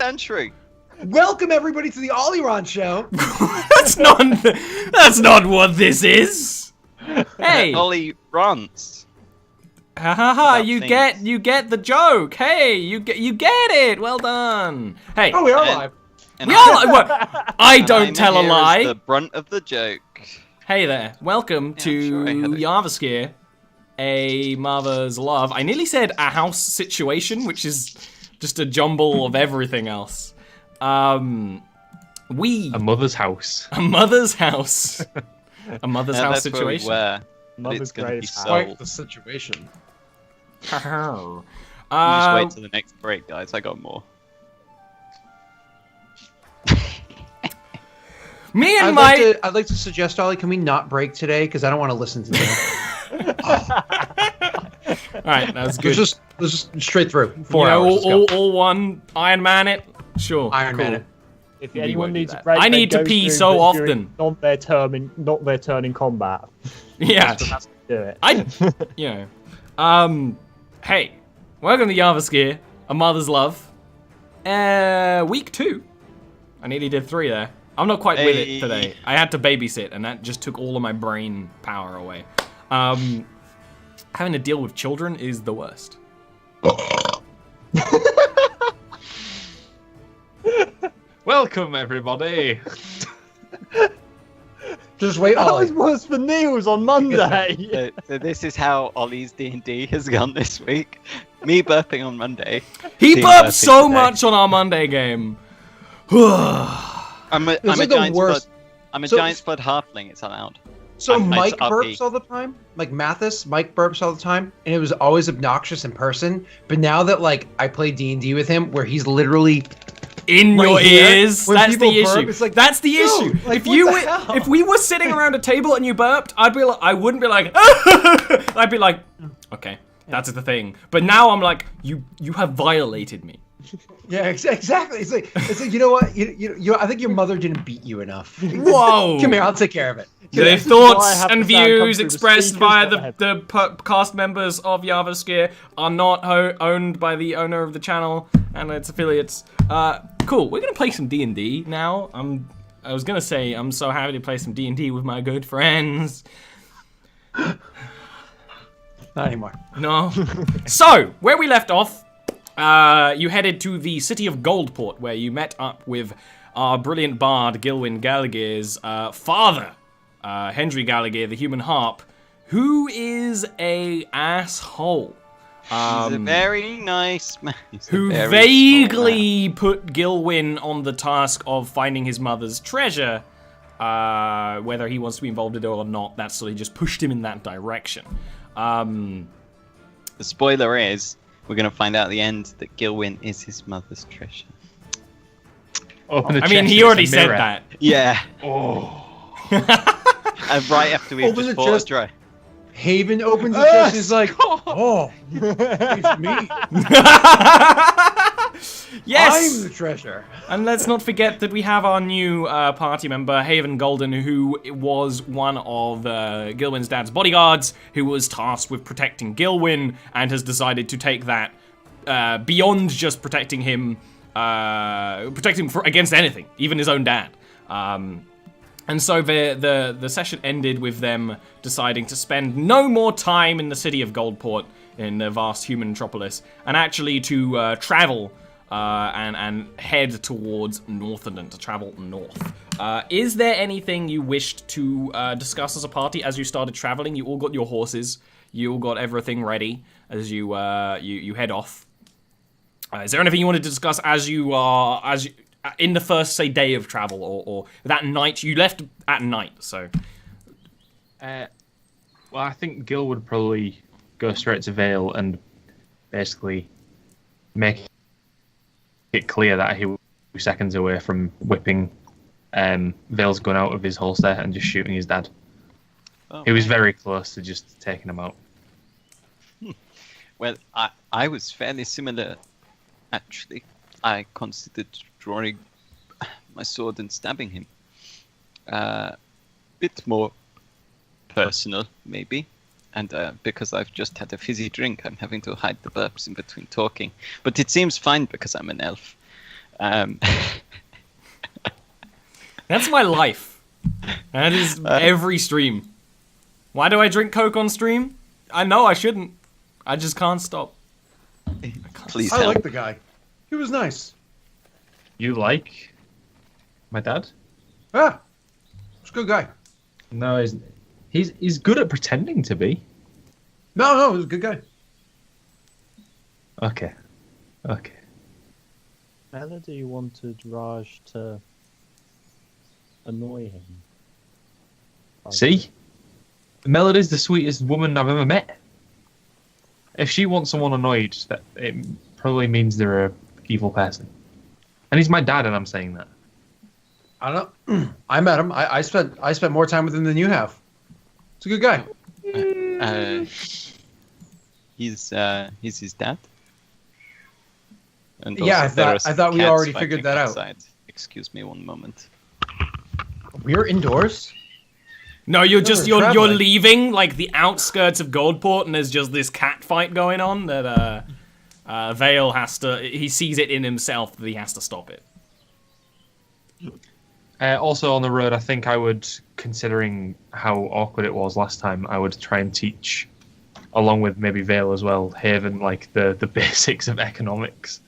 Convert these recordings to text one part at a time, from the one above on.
century. Welcome everybody to the Olirant show. That's not what this is. Hey, Ollie rants. ha ha ha! You get the joke. Hey, you get it. Well done. Hey, Oh, we are live. And we are. What? I don't tell a lie. The brunt of the joke. Hey there, welcome to sure I had it. Jarviskjir, a mother's love. I nearly said a house situation, which is just a jumble of everything else. A mother's house. A mother's house. A mother's house that's situation. Where we were. Mother's It's going to be grave. sold. Quite the situation. You just wait till the next break, guys. I got more. Me and my... I'd like to suggest, Ollie, can we not break today? Because I don't want to listen to that. Alright, that was good. Let's just straight through. 4 You know, hours. Let's go. all one. Iron Man it. Sure. Iron Man cool. it. If We anyone won't do needs a that. break, I then need to go pee through, so but during often. Not their turn in combat. Yeah. That's do it. You know. Hey, welcome to Jarviskjir, a mother's love. Week 2. I nearly did 3 there. I'm not quite with it today. I had to babysit, and that just took all of my brain power away. Having to deal with children is the worst. Welcome, everybody. Just wait, That Ollie. was worse for Niels on Monday. So this is how Ollie's D&D has gone this week. Me burping on Monday. He Team burped burping so today. much on our Monday game. I'm a like the giant worst. spud. I'm a So- giant spud halfling. It's allowed. So I'm nice Mike to burps RP. all the time? Like Mike burps all the time? And it was always obnoxious in person. But now that, like, I play D&D with him, where he's literally... In Right your here, ears. when That's the people burp, issue. it's like, That's the dude, issue. like, If what you the were, hell? if we were sitting around a table and you burped, I wouldn't be like, I'd be like, okay, that's the thing. But now I'm like, you have violated me. Yeah, exactly. It's like you know what? You I think your mother didn't beat you enough. Whoa. Come here, I'll take care of it. The Why I thoughts have and the sound come views through the expressed speakers, via go ahead. the cast members of Jarviskjir are not owned by the owner of the channel and its affiliates. Cool. We're gonna play some D&D now. I was gonna say I'm so happy to play some D&D with my good friends. Not anymore. No. So where we left off, you headed to the city of Goldport, where you met up with our brilliant bard Gil'win Gallagher's father. Hendry Gallagher, the human harp, who is a asshole. He's a very nice man. He's a Who very vaguely put Gil'win on the task of finding his mother's treasure. Whether he wants to be involved in it or not, that's so he just pushed him in that direction. small. The spoiler is, we're going to find out at the end that Gil'win is his mother's treasure. Open the I mean, chest, he it's a already said mirror. that. Yeah. Oh. And right after we've Open just the fought a chest. dry. Haven opens the chest and is like, oh, it's me. Yes! I'm the treasure. And let's not forget that we have our new party member, Haven Golden, who was one of Gil'win's dad's bodyguards, who was tasked with protecting Gil'win, and has decided to take that beyond just protecting him against anything, even his own dad. And so the session ended with them deciding to spend no more time in the city of Goldport, in the vast human metropolis, and actually to travel and head towards Northern, to travel north. Is there anything you wished to discuss as a party as you started traveling? You all got your horses. You all got everything ready as you head off. Is there anything you wanted to discuss as you in the first, say, day of travel, or that night? You left at night, so... Well, I think Gil would probably go straight to Vale and basically make it clear that he was 2 seconds away from whipping Vale's gun out of his holster and just shooting his dad. Oh, He was very close to just taking him out. Well, I was fairly similar, actually. I considered drawing my sword and stabbing him. Bit more personal, maybe. And because I've just had a fizzy drink, I'm having to hide the burps in between talking. But it seems fine because I'm an elf. Um, That's my life. That is every stream. Why do I drink Coke on stream? I know I shouldn't. I just can't stop. please I help. like the guy. He was nice. You like my dad? Yeah, he's a good guy. No, he's good at pretending to be. No, he's a good guy. Okay. Melody wanted Raj to annoy him. See? Melody's the sweetest woman I've ever met. If she wants someone annoyed, that it probably means they're a evil person. And he's my dad, and I'm saying that. I don't know. I met him. I spent more time with him than you have. He's a good guy. He's his dad. And Yeah, also there are I thought we cats already fighting figured that out. outside. Excuse me one moment. We're indoors. No, you're traveling. leaving like the outskirts of Goldport, and there's just this cat fight going on that Vale has to. He sees it in himself that he has to stop it. Also on the road, I think I would, considering how awkward it was last time, I would try and teach, along with maybe Vale as well, Haven, like the basics of economics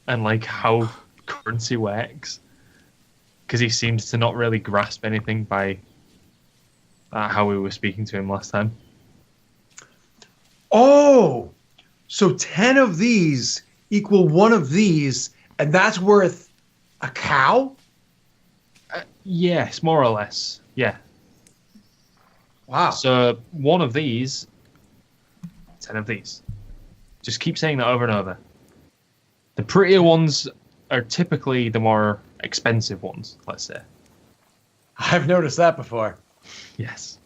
and like how currency works. Because he seems to not really grasp anything by how we were speaking to him last time. Oh, so 10 of these equal one of these, and that's worth a cow? Yes, more or less. Yeah. Wow. So one of these, 10 of these. Just keep saying that over and over. The prettier ones are typically the more expensive ones, let's say. I've noticed that before. Yes.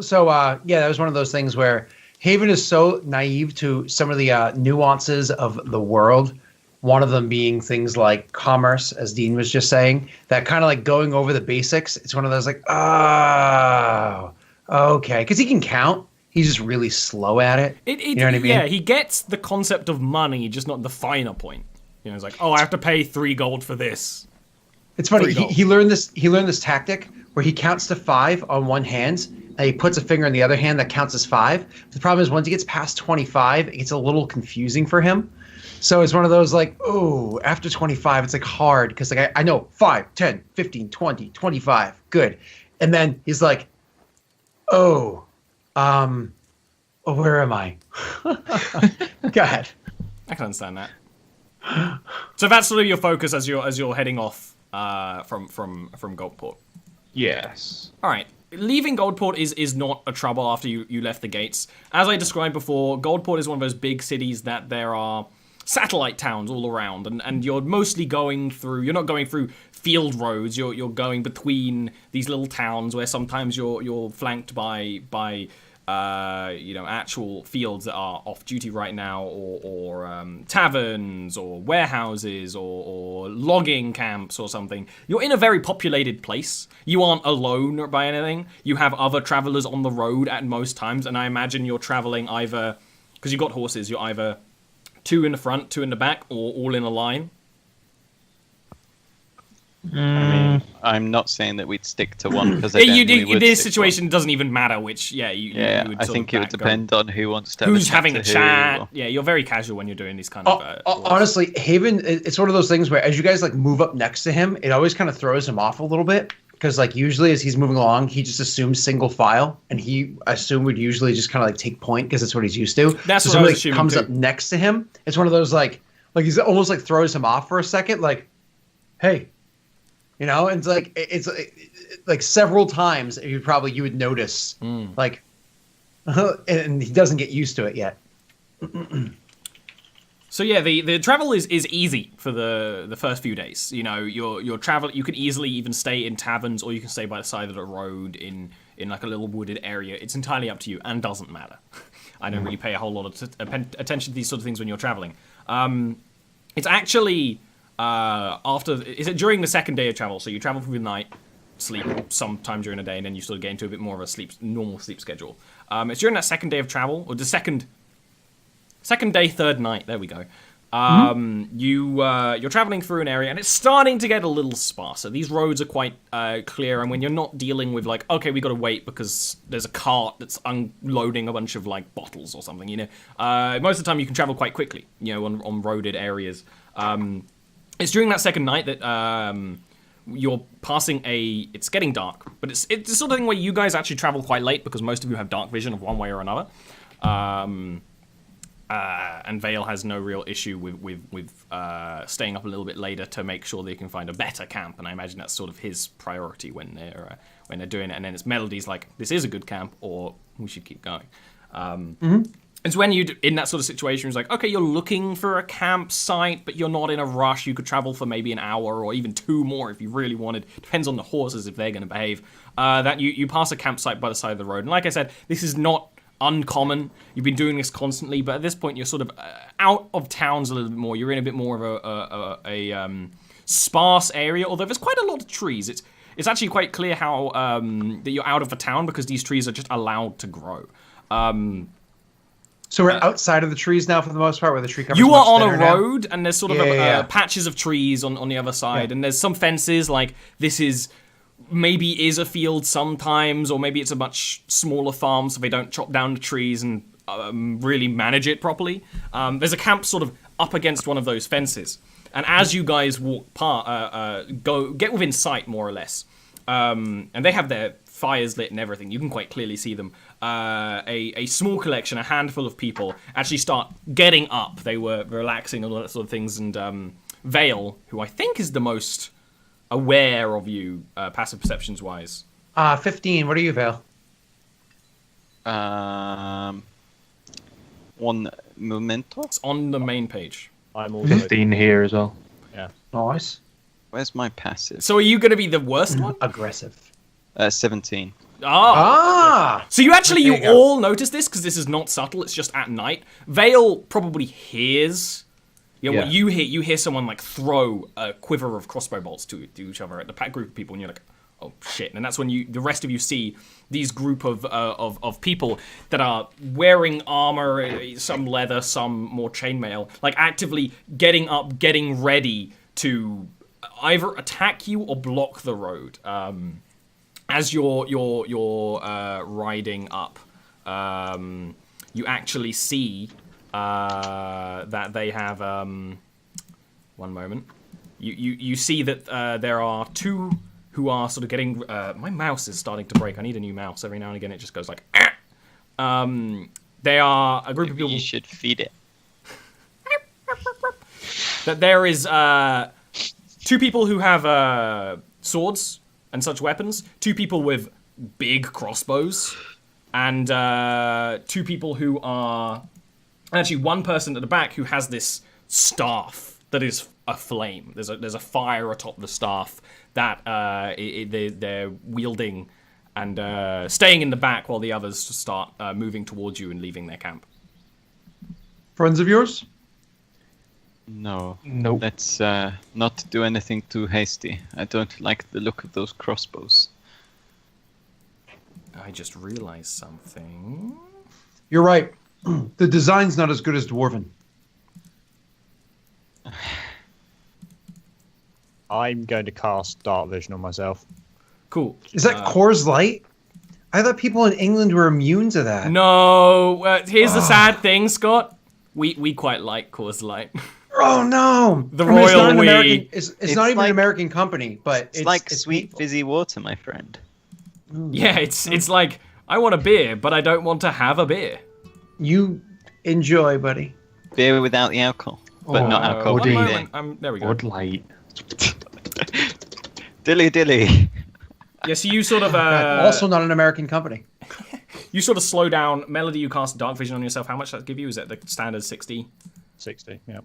So, yeah, that was one of those things where Haven is so naive to some of the nuances of the world. One of them being things like commerce, as Dean was just saying, that kind of like going over the basics. It's one of those like, oh, okay. Because he can count. He's just really slow at it. You know what I mean? Yeah, he gets the concept of money, just not the finer point. You know, it's like, oh, I have to pay 3 gold for this. It's funny. 3 gold. He learned this. He learned this tactic where he counts to 5 on one hand, and he puts a finger in the other hand that counts as 5. The problem is once he gets past 25, it gets a little confusing for him. So it's one of those like, oh, after 25, it's like hard because like I know 5, 10, 15, 20, 25, good, and then he's like, oh, where am I? God. I can understand that. So that's sort of your focus as you're heading off from Goldport. Yes. All right. Leaving Goldport is not a trouble after you left the gates. As I described before, Goldport is one of those big cities that there are satellite towns all around, and you're mostly going through. You're not going through field roads. You're going between these little towns where sometimes you're flanked by actual fields that are off duty right now, or taverns, or warehouses, or logging camps, or something. You're in a very populated place. You aren't alone by anything. You have other travelers on the road at most times, and I imagine you're traveling either, because you've got horses, you're either 2 in the front, 2 in the back, or all in a line. I mean, I'm not saying that we'd stick to one because in this situation, it doesn't even matter which. You would I think it would depend on who wants to. Who's having a to chat? or... Yeah, you're very casual when you're doing these kind of. Honestly, Haven, it's one of those things where as you guys like move up next to him, it always kind of throws him off a little bit because like usually as he's moving along, he just assumes single file, and he assumed would usually just kind of like take point because that's what he's used to. That's so what I was somebody assuming comes too. up next to him. It's one of those like he's almost like throws him off for a second, like, hey. You know, and it's like several times you would notice like, and he doesn't get used to it yet. So yeah, the travel is easy for the first few days. You know, your travel, you can easily even stay in taverns, or you can stay by the side of the road in like a little wooded area. It's entirely up to you, and doesn't matter. I don't really pay a whole lot of attention to these sort of things when you're traveling. It's actually. Is it during the second day of travel? So you travel through the night, sleep sometime during the day, and then you sort of get into a bit more of a normal sleep schedule. It's during that second day of travel, or the second second day, third night. There we go. You're traveling through an area, and it's starting to get a little sparser. These roads are quite clear, and when you're not dealing with like, okay, we got to wait because there's a cart that's unloading a bunch of like bottles or something. Most of the time you can travel quite quickly. On roaded areas. It's during that second night that you're passing it's getting dark, but it's the sort of thing where you guys actually travel quite late because most of you have dark vision of one way or another. And Vale has no real issue with staying up a little bit later to make sure they can find a better camp, and I imagine that's sort of his priority when they're doing it. And then it's Melody's like, this is a good camp, or we should keep going. It's when you're in that sort of situation, it's like, okay, you're looking for a campsite, but you're not in a rush. You could travel for maybe an hour or even 2 more if you really wanted. Depends on the horses if they're going to behave. That you pass a campsite by the side of the road, and like I said, this is not uncommon. You've been doing this constantly, but at this point you're sort of out of towns a little bit more. You're in a bit more of a sparse area, although there's quite a lot of trees. It's actually quite clear how that you're out of the town because these trees are just allowed to grow. So we're outside of the trees now for the most part, where the tree cover. You are on a road, and there's sort of patches of trees on the other side, and there's some fences. Like this is maybe is a field sometimes, or maybe it's a much smaller farm, so they don't chop down the trees and really manage it properly. There's a camp sort of up against one of those fences, and as you guys walk get within sight more or less, and they have their fires lit and everything. You can quite clearly see them. A small collection, a handful of people, actually start getting up. They were relaxing and all that sort of things, and Vale, who I think is the most aware of you, passive perceptions wise. 15. What are you, Vale? 1 memento. It's on the main page. I'm also 15 here as well. Yeah. Nice. Where's my passive? So are you going to be the worst one? Aggressive. 17. So you actually, There you you go. all notice this because this is not subtle. It's just at night. Vale probably hears. What you hear someone like throw a quiver of crossbow bolts to each other at the pack group of people, and you're like, oh shit! And that's when the rest of you see these group of people that are wearing armor, some leather, some more chainmail, like actively getting up, getting ready to either attack you or block the road. As you're riding up, you actually see that they have. One moment. You see that there are 2 who are sort of getting. My mouse is starting to break. I need a new mouse. Every now and again, it just goes like. They are a group of people. You should feed it. That there is 2 people who have swords and such weapons, 2 people with big crossbows, and 2 people who are actually 1 person at the back who has this staff that is a flame. There's a fire atop the staff that they're wielding and staying in the back while the others start moving towards you and leaving their camp. Friends of yours? No. Nope. Let's not do anything too hasty. I don't like the look of those crossbows. I just realized something. You're right. The design's not as good as Dwarven. I'm going to cast Dark Vision on myself. Cool. Is that Coors Light? I thought people in England were immune to that. No. Here's the sad thing, Scott. We quite like Coors Light. Oh no! The I mean, it's royal not an we. American, it's not even like- an American company, but It's like it's sweet people. fizzy water, my friend. Yeah, it's like I want a beer, but I don't want to have a beer. You enjoy, buddy. Beer without the alcohol, but not alcohol. One Woody. moment. There we go. Bud Light. Dilly. Yeah, so you sort of Also not an American company. you sort of slow down. Melody, you cast Dark Vision on yourself. How much does that give you? Is it the standard 60? 60, yeah.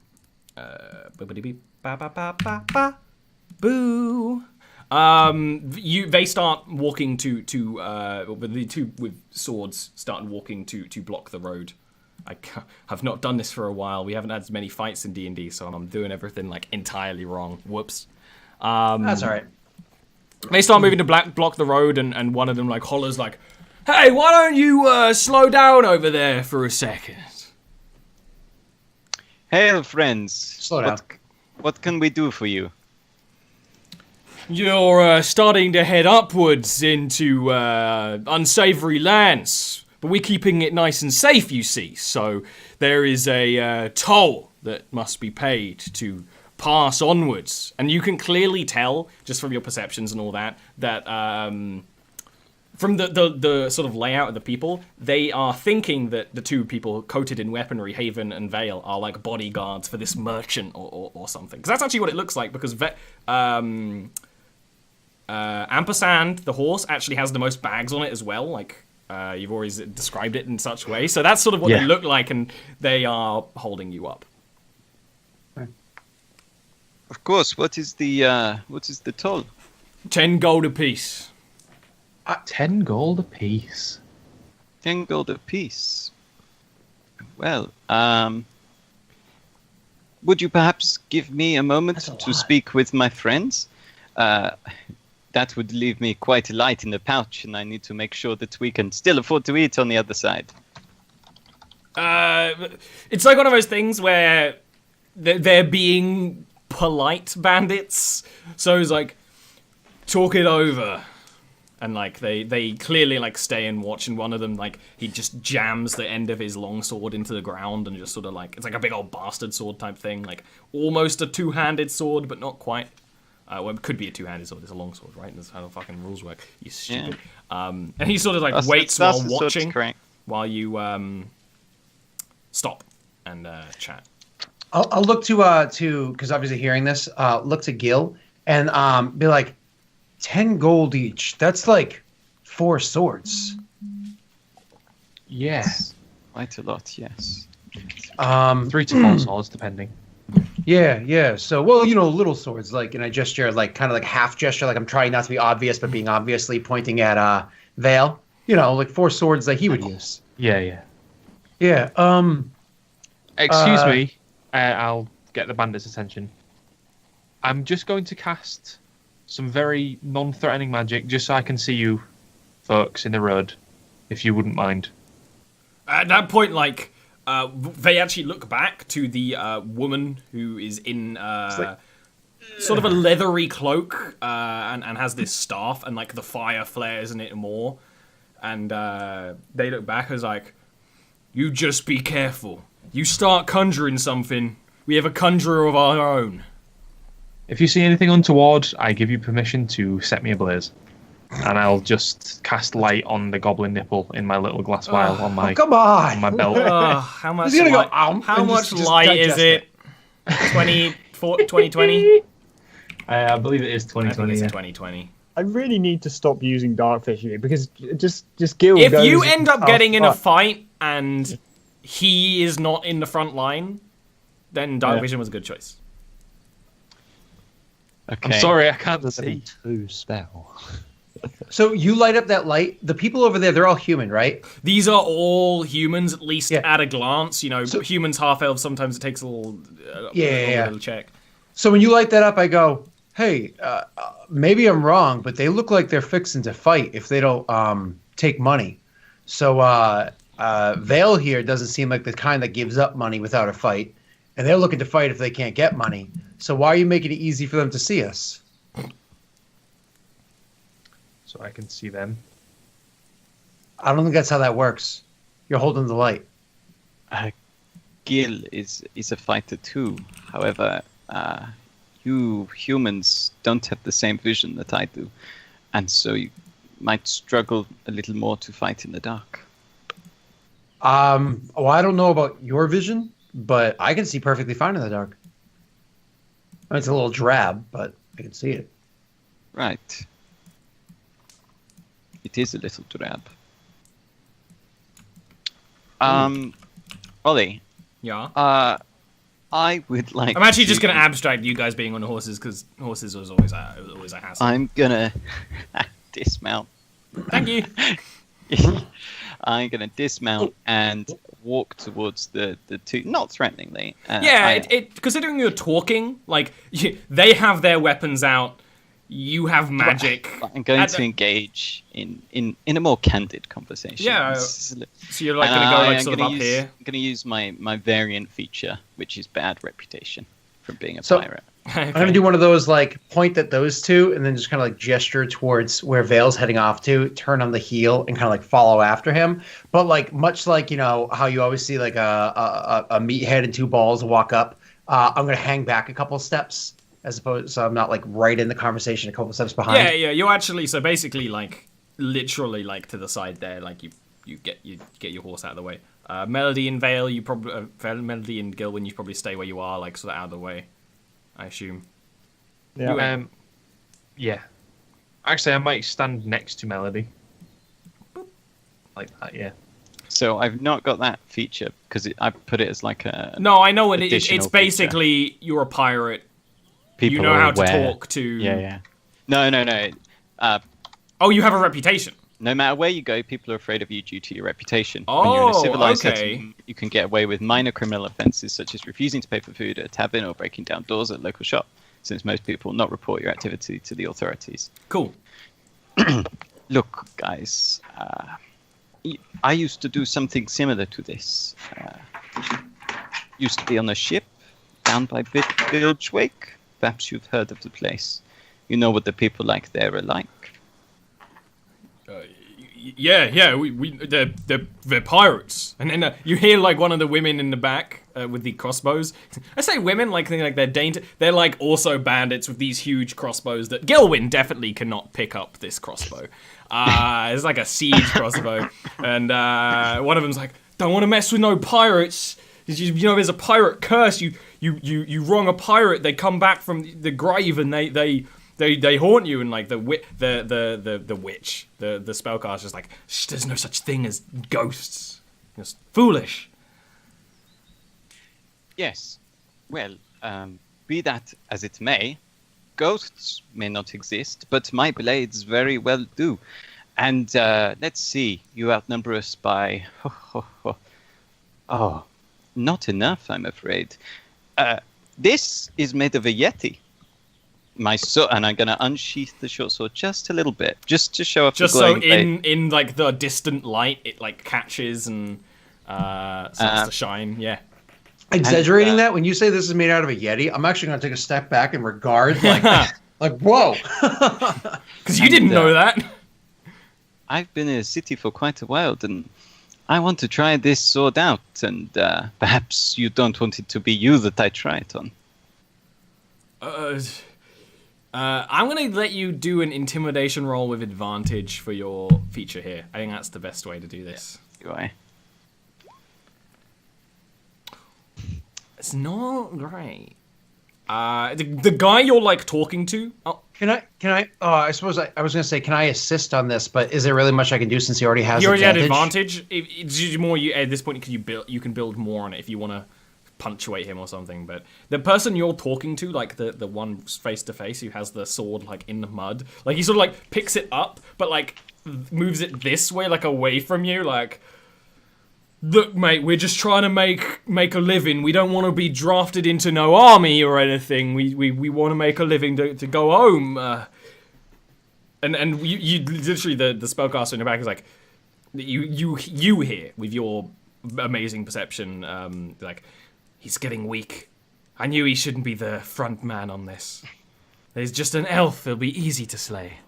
Boo. They start walking to the 2 with swords start walking to block the road. I've not done this for a while. We haven't had as many fights in D&D, so I'm doing everything like entirely wrong. Whoops. That's all right. They start moving to block the road, and one of them like hollers like, "Hey, why don't you slow down over there for a second?" Hail, friends. Slow down. What can we do for you? You're starting to head upwards into unsavory lands, but we're keeping it nice and safe, you see. So there is a toll that must be paid to pass onwards, and you can clearly tell, just from your perceptions and all that, that from the sort of layout of the people, they are thinking that the two people coated in weaponry, Haven and Vale, are like bodyguards for this merchant or something. Because that's actually what it looks like, because Ampersand, the horse, actually has the most bags on it as well. Like, you've always described it in such a way. So that's sort of what they look like, and they are holding you up. Of course. What is the toll? 10 gold apiece. 10 gold apiece. 10 gold apiece. Well, would you perhaps give me a moment to speak with my friends? That would leave me quite light in the pouch, and I need to make sure that we can still afford to eat on the other side. It's like one of those things where they're being polite bandits, so it's like, talk it over. And like they clearly like stay and watch, and one of them, like, he just jams the end of his long sword into the ground and just sort of like, it's like a big old bastard sword type thing, like almost a two-handed sword but not quite. Well, it could be a two-handed sword, it's a long sword, right? That's how the fucking rules work, you stupid. Yeah. And he sort of like waits while watching, while you stop and chat. I'll look to because obviously hearing this, look to Gil and be like, 10 gold each. That's like 4 swords. Yes. Quite a lot, yes. 3 to 4 swords, depending. Yeah. So, well, little swords, like, and I gesture, like, kind of like half gesture, like I'm trying not to be obvious, but being obviously pointing at Vale. Like 4 swords that he would use. Yeah. Excuse me. I'll get the bandit's attention. I'm just going to cast some very non-threatening magic, just so I can see you folks in the road, if you wouldn't mind. At that point, like, they actually look back to the woman who is in sort of a leathery cloak and has this staff, and like the fire flares in it more. And they look back as like, you just be careful. You start conjuring something, we have a conjurer of our own. If you see anything untoward, I give you permission to set me ablaze. And I'll just cast light on the goblin nipple in my little glass vial on my come on! On my belt. How much light, how much light is it? 2020? I believe it is 2020. I think it's 2020. I really need to stop using dark vision here, because just Gil If goes, you end up getting in a fuck. fight and he is not in the front line, then dark vision was a good choice. Okay. I'm sorry, I can't see. 2 spell. So you light up that light. The people over there, they're all human, right? These are all humans, at least Yeah. at a glance. Humans, half-elves, sometimes it takes a little, little check. So when you light that up, I go, hey, maybe I'm wrong, but they look like they're fixing to fight if they don't take money. So Vale here doesn't seem like the kind that gives up money without a fight, and they're looking to fight if they can't get money. So why are you making it easy for them to see us? So I can see them. I don't think that's how that works. You're holding the light. Gil is a fighter too. However, you humans don't have the same vision that I do, and so you might struggle a little more to fight in the dark. Well, I don't know about your vision, but I can see perfectly fine in the dark. I mean, it's a little drab, but I can see it. Right. It is a little drab. Ollie. Yeah. I would like. I'm actually just going to abstract you guys being on horses, because horses was always a hassle. I'm gonna dismount. Thank you. I'm gonna dismount and walk towards the two, not threateningly. Considering you're talking, like, they have their weapons out, You have magic. I'm going to engage in a more candid conversation. Yeah. This is So you're like going to go like I'm sort of gonna up use, here. I'm going to use my variant feature, which is bad reputation from being a So- pirate. I'm gonna do one of those like point at those two and then just kind of like gesture towards where Vale's heading off to, turn on the heel and kind of like follow after him. But like much like how you always see like a meathead and two balls walk up, I'm gonna hang back a couple steps as opposed so I'm not like right in the conversation a couple steps behind. Yeah. You're actually so basically like literally like to the side there. Like you get your horse out of the way. Melody and Vale, you probably Melody and Gil'win, you probably stay where you are, like sort of out of the way. I assume. Yeah. Yeah. Actually, I might stand next to Melody. Like that, yeah. So I've not got that feature because I put it as like a. No, I know, and it's additional basically you're a pirate. People You know are how to aware. talk to. Yeah. No. Oh, you have a reputation. No matter where you go, people are afraid of you due to your reputation. Oh, when you're in a civilized okay. setting, you can get away with minor criminal offences such as refusing to pay for food at a tavern or breaking down doors at a local shop, since most people will not report your activity to the authorities. Cool. Look, guys, I used to do something similar to this. Used to be on a ship down by Gil'win. Perhaps you've heard of the place. You know what the people like there are like. Yeah, they're pirates, and then you hear like one of the women in the back with the crossbows. I say women like they're dainty. They're like also bandits with these huge crossbows that Gil'win definitely cannot pick up this crossbow. It's like a siege crossbow, and one of them's like, "Don't want to mess with no pirates. You know, there's a pirate curse. You wrong a pirate, they come back from the grave and they haunt you." And like the witch, the spellcaster's like, "Shh, there's no such thing as ghosts. It's foolish." Yes. Well, be that as it may, ghosts may not exist, but my blades very well do. And let's see, you outnumber us by... Oh, not enough, I'm afraid. This is made of a yeti. And I'm going to unsheath the short sword just a little bit, just to show off Just the so glowing blade. in like the distant light, it like catches and starts to shine. Yeah. Exaggerating that when you say this is made out of a yeti, I'm actually gonna take a step back and regard like like whoa. Because you didn't know that. I've been in a city for quite a while, and I want to try this sword out, and perhaps you don't want it to be you that I try it on. I'm gonna let you do an intimidation roll with advantage for your feature here. I think that's the best way to do this. Do I? It's not great. The guy you're like talking to. Oh, Can I? I suppose I was gonna say, can I assist on this? But is there really much I can do since he already has? he already had advantage? advantage. It's just more you at this point. You can build more on it if you want to punctuate him or something. But the person you're talking to, like the one face to face who has the sword like in the mud, like he sort of like picks it up, but like moves it this way, like away from you, like. Look, mate, we're just trying to make a living. We don't want to be drafted into no army or anything. We want to make a living to go home. And you literally the spellcaster in the back is like, you hear with your amazing perception, like, he's getting weak. I knew he shouldn't be the front man on this. He's just an elf. He'll be easy to slay.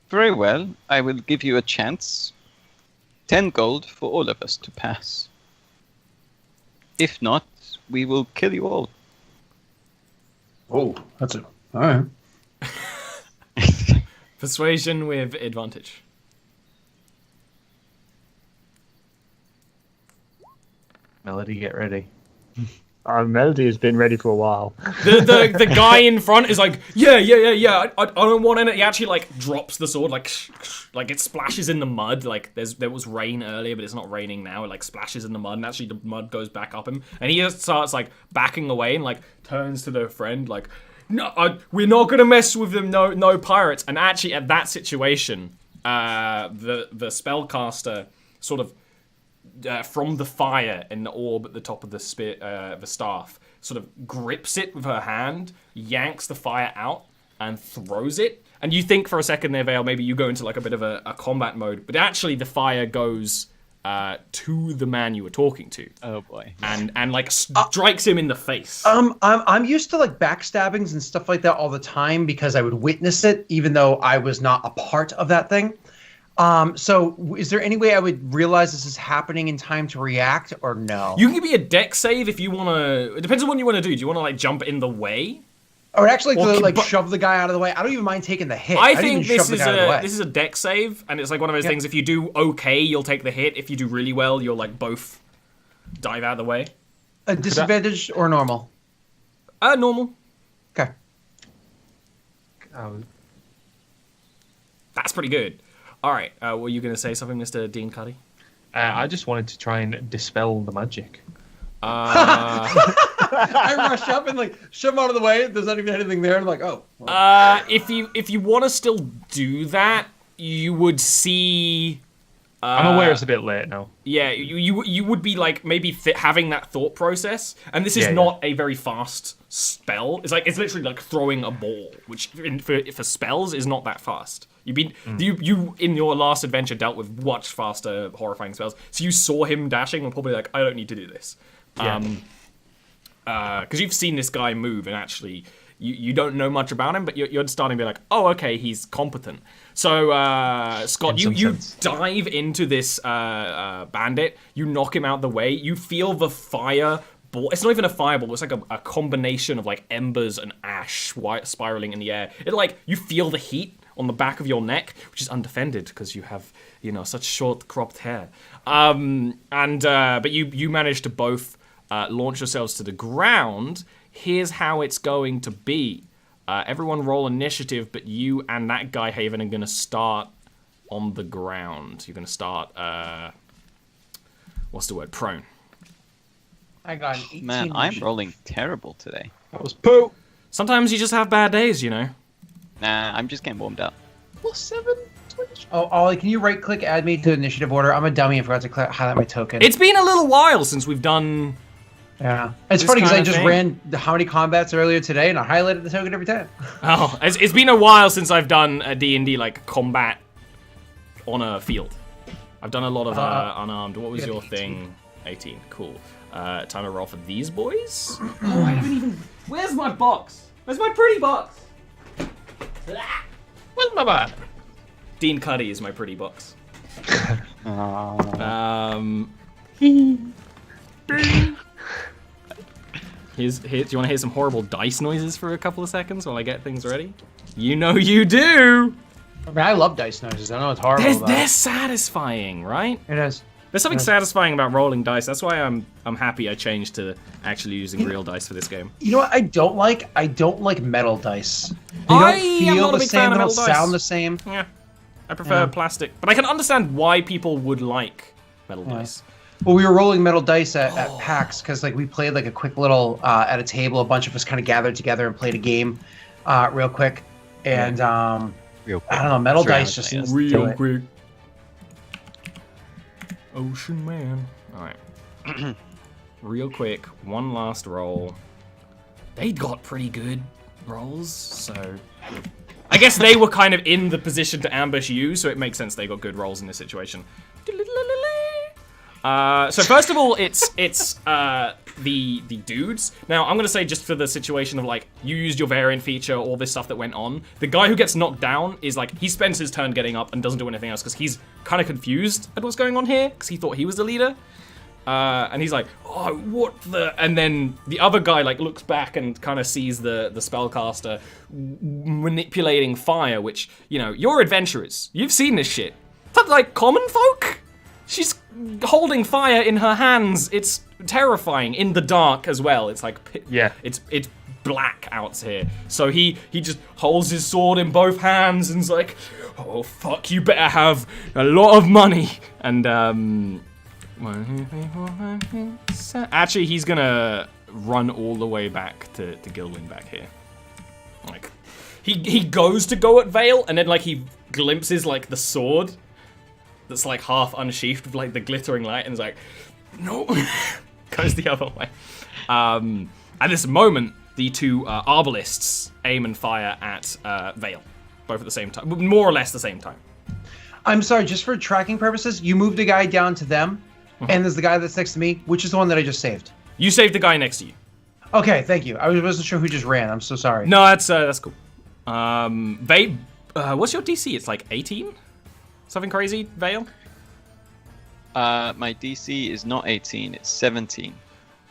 Very well. I will give you a chance. 10 gold for all of us to pass. If not, we will kill you all. Oh, that's a all right. Persuasion with advantage. Melody, get ready. Melody has been ready for a while. The guy in front is like, yeah. I don't want any. He actually like drops the sword, like it splashes in the mud. Like there was rain earlier, but it's not raining now. It like splashes in the mud, and actually the mud goes back up him, and he just starts like backing away and like turns to their friend like, no, we're not gonna mess with them. No pirates. And actually at that situation, the spellcaster sort of. From the fire in the orb at the top of the staff, sort of grips it with her hand, yanks the fire out, and throws it. And you think for a second there, Vale, maybe you go into like a bit of a combat mode, but actually the fire goes to the man you were talking to. Oh boy. And like strikes him in the face. I'm used to like backstabbings and stuff like that all the time because I would witness it, even though I was not a part of that thing. So is there any way I would realize this is happening in time to react, or no? You can give me a deck save if you want to. It depends on what you want to do. Do you want to like jump in the way? I would actually like to shove the guy out of the way. I don't even mind taking the hit. I think this is a deck save, and it's like one of those things. If you do okay, you'll take the hit. If you do really well, you'll like both dive out of the way. A disadvantage or normal? Normal. Okay. That's pretty good. All right. Were you going to say something, Mr. Dean Cuddy? I just wanted to try and dispel the magic. I rush up and like shove him out of the way. There's not even anything there. I'm like, oh. Well. If you want to still do that, you would see. I'm aware it's a bit late now. Yeah, you would be like maybe having that thought process, and this is not a very fast spell. It's literally like throwing a ball, which for spells is not that fast. You in your last adventure dealt with much faster, horrifying spells. So you saw him dashing and probably like, I don't need to do this. Because you've seen this guy move, and actually you don't know much about him, but you're starting to be like, oh, okay, he's competent. So Scott, you dive into this bandit, you knock him out the way, you feel the fire ball. It's not even a fireball, it's like a combination of like embers and ash spiraling in the air. It like, you feel the heat on the back of your neck, which is undefended because you have, such short cropped hair. But you manage to both launch yourselves to the ground. Here's how it's going to be. Everyone roll initiative, but you and that guy, Haven, are going to start on the ground. You're going to start, what's the word? Prone. I got an 18. Man, I'm rolling terrible today. That was poo. Sometimes you just have bad days, Nah, I'm just getting warmed up. Oh, Ollie, can you right-click add me to initiative order? I'm a dummy and forgot to highlight my token. It's been a little while since we've done... Yeah. It's funny because I just ran how many combats earlier today, and I highlighted the token every time. Oh, it's been a while since I've done a D&D, like, combat on a field. I've done a lot of unarmed. What was your thing? 18. Cool. Time to roll for these boys? Oh, I haven't even... Where's my box? Where's my pretty box? Where's my box? Dean Cuddy is my pretty box. Do you want to hear some horrible dice noises for a couple of seconds while I get things ready? You know you do! I mean, I love dice noises. I know it's horrible. They're satisfying, right? It is. There's something satisfying about rolling dice. That's why I'm happy I changed to actually using real dice for this game. You know what I don't like? I don't like metal dice. They don't feel the same. They don't sound the same. Yeah, I prefer plastic. But I can understand why people would like metal dice. Well, we were rolling metal dice at PAX because like we played like a quick little at a table. A bunch of us kind of gathered together and played a game, real quick. And Real quick. I don't know, metal dice just seems real quick. Ocean Man. All right. Real quick, one last roll. They got pretty good rolls, so I guess they were kind of in the position to ambush you, so it makes sense they got good rolls in this situation. So first of all, it's the dudes. Now I'm gonna say, just for the situation of like you used your variant feature, all this stuff that went on. The guy who gets knocked down is like, he spends his turn getting up and doesn't do anything else because he's kind of confused at what's going on here because he thought he was the leader. And he's like, oh, what the? And then the other guy like looks back and kind of sees the spellcaster manipulating fire, which, you're adventurers. You've seen this shit. That's like common folk. She's holding fire in her hands. It's terrifying in the dark as well. It's like, it's black out here. So he just holds his sword in both hands and's like, oh fuck, you better have a lot of money. And actually, he's gonna run all the way back to Gil'win back here. Like, he goes to go at Vale, and then like he glimpses like the sword that's like half unsheathed with like the glittering light, and is like, no, goes the other way. At this moment, the two arbalists aim and fire at Vale, both at the same time, more or less the same time. I'm sorry, just for tracking purposes, you moved a guy down to them, and there's the guy that's next to me, which is the one that I just saved. You saved the guy next to you. Okay, thank you. I wasn't sure who just ran. I'm so sorry. No, that's cool. What's your DC? It's like 18? Something crazy, Vale? My DC is not 18, it's 17.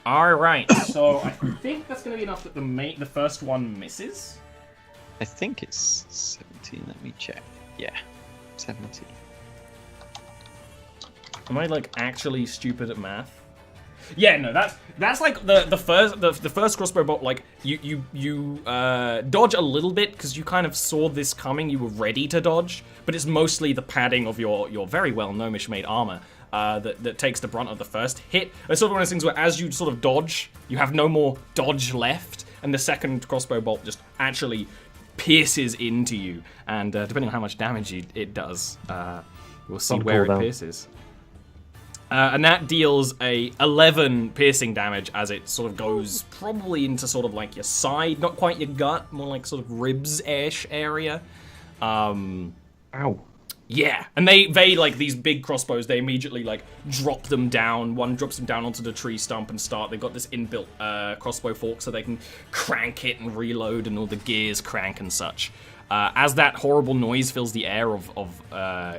Alright, so I think that's going to be enough that the first one misses. I think it's 17, let me check. Yeah, 17. Am I like actually stupid at math? Yeah, no, that's like the first crossbow bolt. Like you dodge a little bit because you kind of saw this coming. You were ready to dodge, but it's mostly the padding of your very well gnomish made armor that takes the brunt of the first hit. It's sort of one of those things where as you sort of dodge, you have no more dodge left, and the second crossbow bolt just actually pierces into you. And depending on how much damage it does, we'll see where it pierces. And that deals a 11 piercing damage as it sort of goes probably into sort of like your side, not quite your gut, more like sort of ribs-ish area. Ow. Yeah, and they like these big crossbows, they immediately like drop them down. One drops them down onto the tree stump and start. They've got this inbuilt crossbow fork so they can crank it and reload and all the gears crank and such. As that horrible noise fills the air of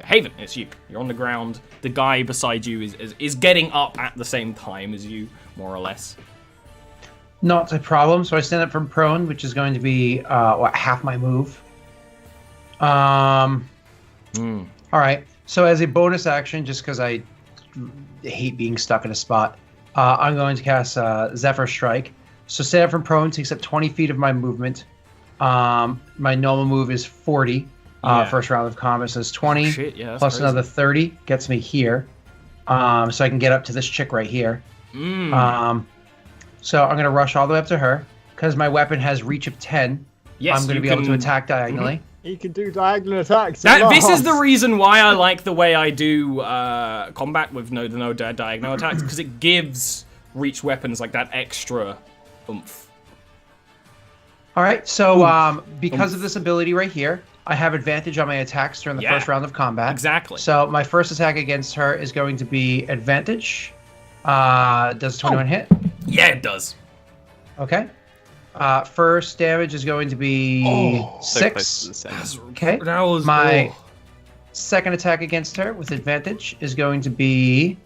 Haven, it's you. You're on the ground. The guy beside you is getting up at the same time as you, more or less. Not a problem. So I stand up from prone, which is going to be half my move. All right. So as a bonus action, just because I hate being stuck in a spot, I'm going to cast Zephyr Strike. So stand up from prone takes up 20 feet of my movement. My normal move is 40. First round of combat says 20 plus crazy. Another 30 gets me here. So I can get up to this chick right here. So I'm gonna rush all the way up to her because my weapon has reach of 10. Yes, I'm gonna be able to attack diagonally. He can do diagonal attacks. This is the reason why I like the way I do combat with no diagonal attacks, because it gives reach weapons like that extra oomph. All right, so because of this ability right here, I have advantage on my attacks during the first round of combat. Exactly. So my first attack against her is going to be advantage. Does 21 hit? Yeah, it does. Okay. First damage is going to be 6. Okay. My second attack against her with advantage is going to be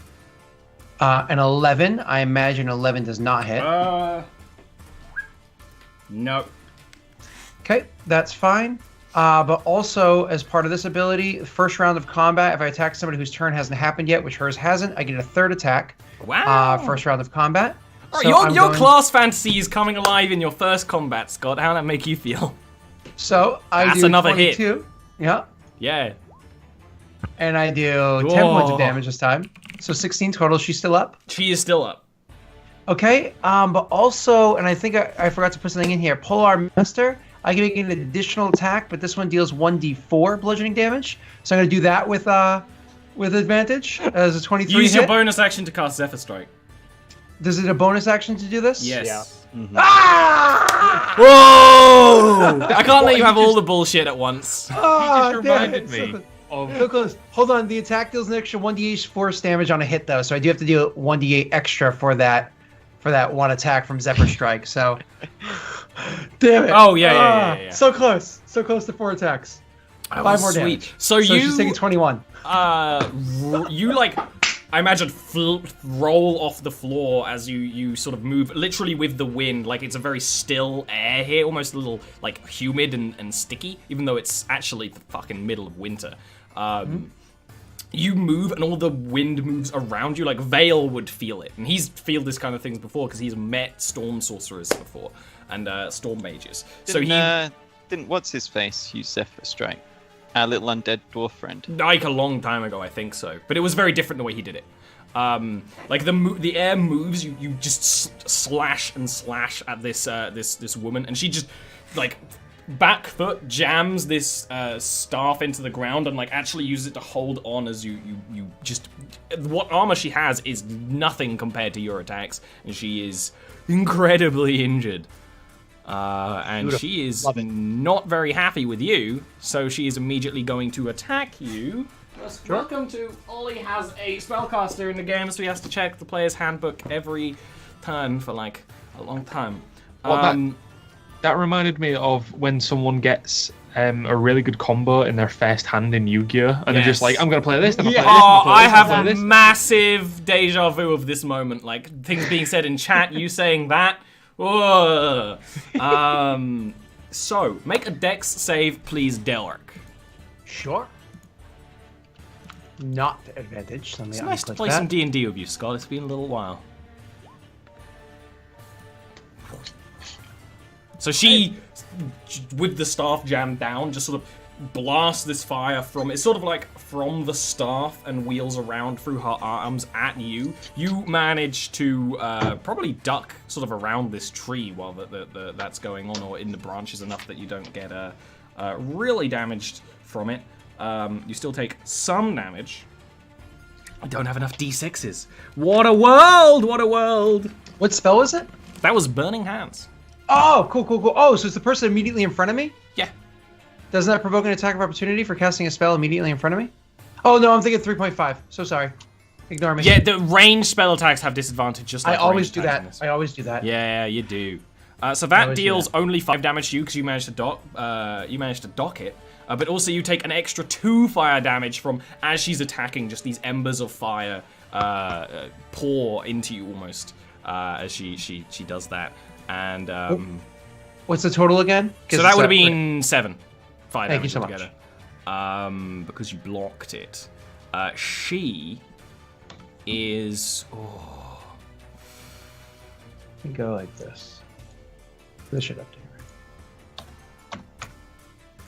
an 11. I imagine 11 does not hit. Nope. Okay, that's fine. But also, as part of this ability, first round of combat, if I attack somebody whose turn hasn't happened yet, which hers hasn't, I get a third attack. Wow. First round of combat. Right, so your class fantasy is coming alive in your first combat, Scott. How does that make you feel? So That's do another 22. Hit. Yeah. Yeah. And I do 10 points of damage this time. So 16 total. She's still up? She is still up. Okay, but also, and I think I forgot to put something in here, Polar Master, I can make an additional attack, but this one deals 1d4 bludgeoning damage. So I'm going to do that with advantage as a 23 Use hit. your bonus action to cast Zephyr Strike. Does it a bonus action to do this? Yes. Yeah. Mm-hmm. Ah! Whoa! I can't let you have all the bullshit at once. Oh, you just reminded me of... So close. Hold on, the attack deals an extra 1d8 force damage on a hit, though, so I do have to do 1d8 extra for that one attack from Zephyr Strike, so... Damn it. Oh, yeah. So close to 4 attacks. 5 more damage. So she's taking 21. You, like, I imagine, roll off the floor as you sort of move, literally with the wind. Like, it's a very still air here, almost a little, like, humid and sticky, even though it's actually the fucking middle of winter. You move and all the wind moves around you, like Vale would feel it. And he's feel this kind of things before because he's met storm sorcerers before and storm mages. Didn't what's his face use Zephyr Strike? Our little undead dwarf friend. Like a long time ago, I think so. But it was very different the way he did it. Like the air moves, you just slash and slash at this woman, and she just like back foot jams this staff into the ground and like actually uses it to hold on as you just what armor she has is nothing compared to your attacks, and she is incredibly injured. And Beautiful. she is Love it. not very happy with you, so she is immediately going to attack you. Welcome to Ollie has a spellcaster in the game, so he has to check the player's handbook every turn for like a long time. Well, that reminded me of when someone gets a really good combo in their first hand in Yu-Gi-Oh! And they're just like, I'm going to play this, then I'll play this, then I'll play I this, have I'll play a this. massive deja vu of this moment. Like, things being said in chat, you saying that. Whoa. So, make a dex save, please, Delric. Sure. Not advantage. So let me It's nice to unclick play that. some D&D with you, Scott. It's been a little while. So she, with the staff jammed down, just sort of blasts this fire from, it's sort of like from the staff and wheels around through her arms at you. You manage to probably duck sort of around this tree while that's going on, or in the branches enough that you don't get really damaged from it. You still take some damage. I don't have enough D6s. What a world! What a world! What spell was it? That was Burning Hands. Oh, cool. Oh, so it's the person immediately in front of me? Yeah. Doesn't that provoke an attack of opportunity for casting a spell immediately in front of me? Oh, no, I'm thinking 3.5. So sorry. Ignore me. Yeah, the ranged spell attacks have disadvantage, just like I always ranged do attacks in that. this. I always do that. Yeah, you do. So I that always do deals that. only 5 damage to you because you managed to dock it. But also you take an extra 2 fire damage from, as she's attacking, just these embers of fire pour into you almost as she does that. And What's the total again? so that would have been 7 fire Thank you damage so much. altogether. Because you blocked it. She is... Oh, We go like this. This should update.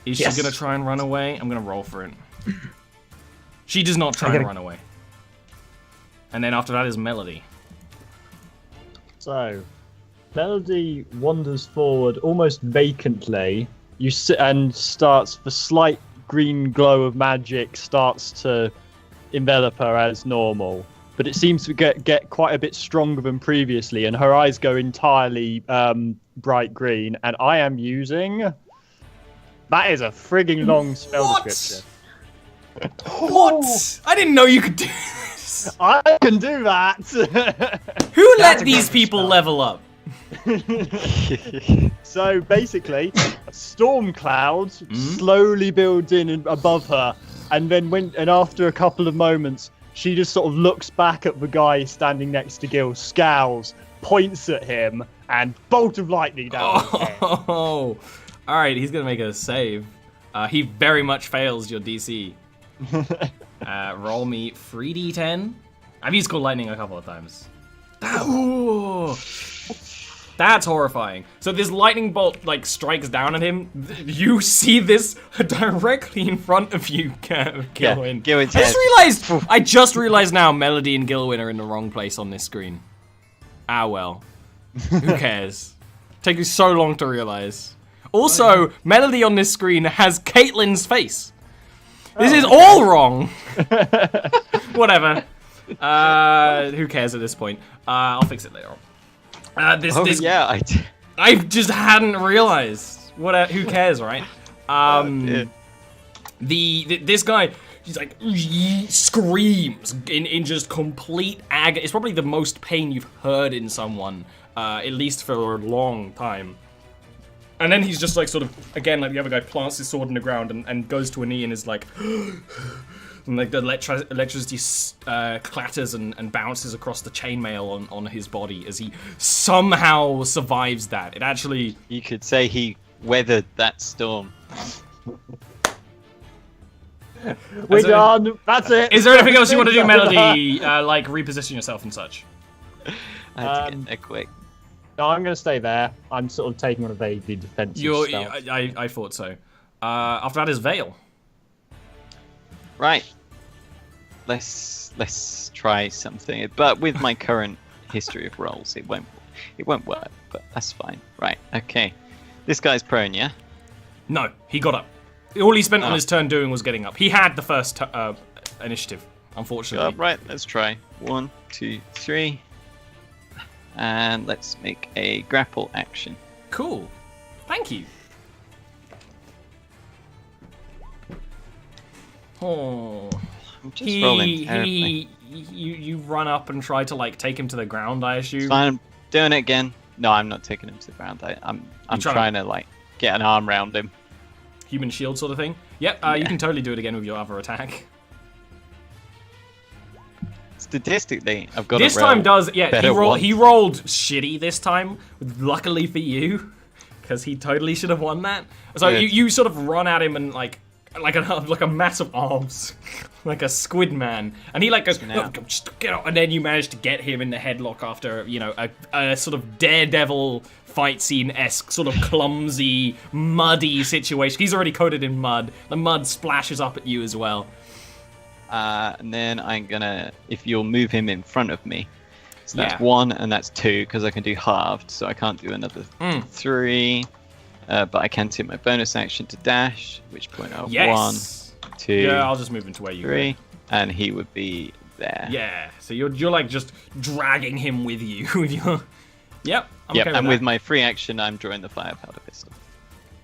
is Yes. she going to try and run away? I'm going to roll for it. She does not try I and gotta- run away. And then after that is Melody. So, Melody wanders forward almost vacantly. You sit and starts the slight green glow of magic starts to envelop her as normal, but it seems to get quite a bit stronger than previously, and her eyes go entirely bright green. And I am using. That is a frigging long spell What? description. What? I didn't know you could do this. I can do that. Who let a these good people spell. level up? So basically, a storm cloud slowly builds in above her, and then after a couple of moments, she just sort of looks back at the guy standing next to Gil, scowls, points at him, and bolt of lightning down his head. Oh, all right. He's gonna make a save. He very much fails your DC. Roll me 3d10. I've used Cold Lightning a couple of times. Ooh. That's horrifying. So this lightning bolt like strikes down at him. You see this directly in front of you, Gil'win. Gil'win's I just realized now Melody and Gil'win are in the wrong place on this screen. Ah well. Who cares? Take you so long to realize. Also, Melody on this screen has Caitlyn's face. This is all wrong. Whatever. Who cares at this point? I'll fix it later on. I just hadn't realized. Who cares, right? This guy, he's like screams in just complete agony. It's probably the most pain you've heard in someone, at least for a long time. And then he's just like sort of, again, like the other guy, plants his sword in the ground and goes to a knee and is like, and like the electricity clatters and bounces across the chainmail on his body as he somehow survives that. It actually... You could say he weathered that storm. We're done. That's it. Is there anything else you want to do, Melody? Like reposition yourself and such? I had to get there quick. No, I'm going to stay there. I'm sort of taking on a vaguely defensive stance. I thought so. After that is Vale. Right. Let's try something. But with my current history of rolls, it won't work. But that's fine. Right. Okay. This guy's prone, yeah? No, he got up. All he spent on his turn doing was getting up. He had the first initiative, unfortunately. Right. Let's try. 1, 2, 3. And let's make a grapple action. Cool. Thank you. Oh, I'm just rolling terribly. You run up and try to like take him to the ground, I assume. It's fine, I'm doing it again. No, I'm not taking him to the ground. I'm trying to like get an arm around him. Human shield sort of thing. Yep, you can totally do it again with your other attack. Statistically, I've got This to roll time does, yeah, better he rolled shitty this time, luckily for you, because he totally should have won that. So you sort of run at him and like a mass of arms, like a squid man, and he like goes, "No, just get out," and then you manage to get him in the headlock after, you know, a sort of daredevil fight scene-esque, sort of clumsy, muddy situation. He's already coated in mud. The mud splashes up at you as well. And then I'm gonna, if you'll move him in front of me. So that's 1 and that's 2, because I can do halved, so I can't do another 3. But I can take my bonus action to dash, at which point I'll 1, 2. Yeah, I'll just move him to where you 3, and he would be there. Yeah, so you're like just dragging him with you with your. Yep. I'm okay and with with my free action, I'm drawing the firepower pistol.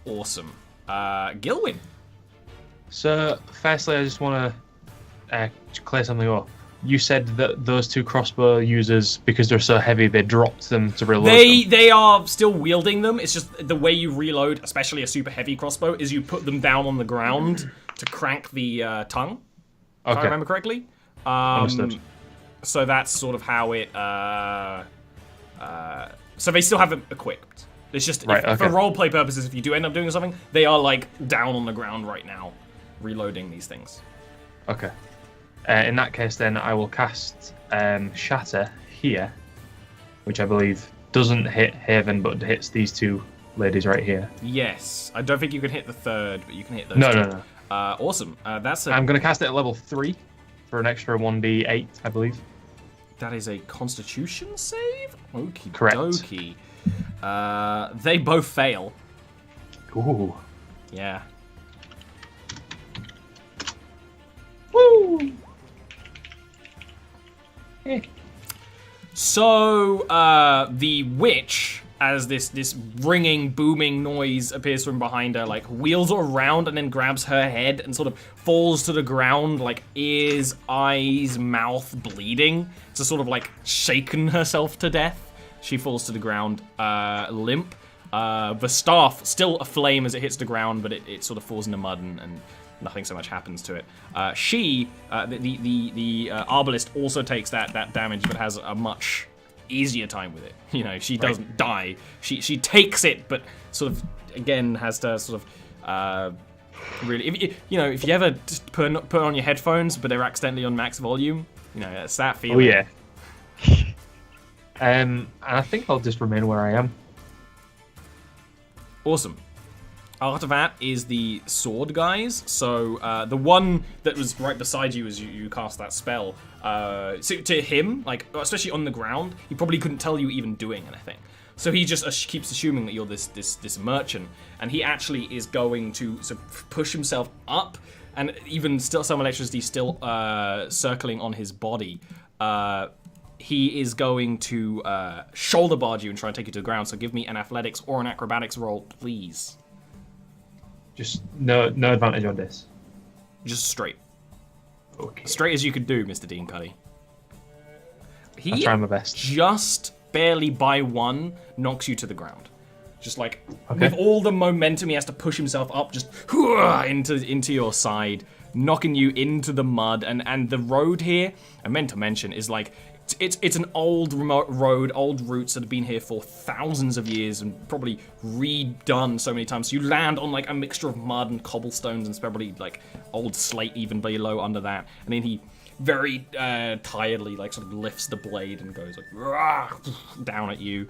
Awesome. Gil'win. So, firstly, I just want to clear something up. You said that those 2 crossbow users, because they're so heavy, they dropped them to reload them. They are still wielding them. It's just the way you reload, especially a super heavy crossbow, is you put them down on the ground to crank the tongue. If I remember correctly. Understood. So that's sort of how it. So they still have it equipped. It's just for roleplay purposes. If you do end up doing something, they are like down on the ground right now, reloading these things. Okay. In that case, then I will cast Shatter here, which I believe doesn't hit Haven, but hits these 2 ladies right here. Yes, I don't think you can hit the 3rd, but you can hit those. No. Awesome. I'm going to cast it at level 3 for an extra 1d8, I believe. That is a Constitution save. Okie Correct. dokie. They both fail. Ooh. Yeah. Woo! So, the witch, as this ringing, booming noise appears from behind her, like, wheels around and then grabs her head and sort of falls to the ground, like, ears, eyes, mouth bleeding, to sort of, like, shaken herself to death. She falls to the ground, limp. The staff, still aflame as it hits the ground, but it sort of falls in the mud and nothing so much happens to it. The arbalist also takes that damage, but has a much easier time with it. You know, she doesn't die. She takes it, but sort of again has to sort of really. If you ever just put on your headphones, but they're accidentally on max volume, you know, it's that feeling. Oh yeah. And I think I'll just remain where I am. Awesome. After that is the sword guys. So the one that was right beside you as you cast that spell. So to him, like especially on the ground, he probably couldn't tell you even doing anything. So he just keeps assuming that you're this merchant, and he actually is going to sort of push himself up, and even still some electricity still circling on his body. He is going to shoulder barge you and try and take you to the ground. So give me an athletics or an acrobatics roll, please. Just no advantage on this. Just straight. Okay. Straight as you could do, Mr. Dean Cuddy. I'll try my best. Just barely by 1 knocks you to the ground. Just like with all the momentum, he has to push himself up, just into your side, knocking you into the mud. And the road here, I meant to mention, is like it's an old remote road, old routes that have been here for thousands of years and probably redone so many times. So you land on like a mixture of mud and cobblestones, and it's probably like old slate even below under that. And then he very tiredly like sort of lifts the blade and goes like down at you.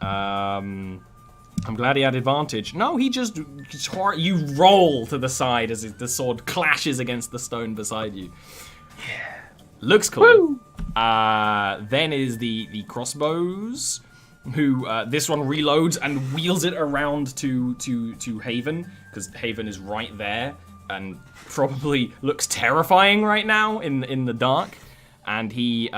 I'm glad he had advantage. No, he just you roll to the side as the sword clashes against the stone beside you. Yeah, looks cool. Woo! Then is the crossbows, who this one reloads and wheels it around to Haven, because Haven is right there and probably looks terrifying right now in the dark, and he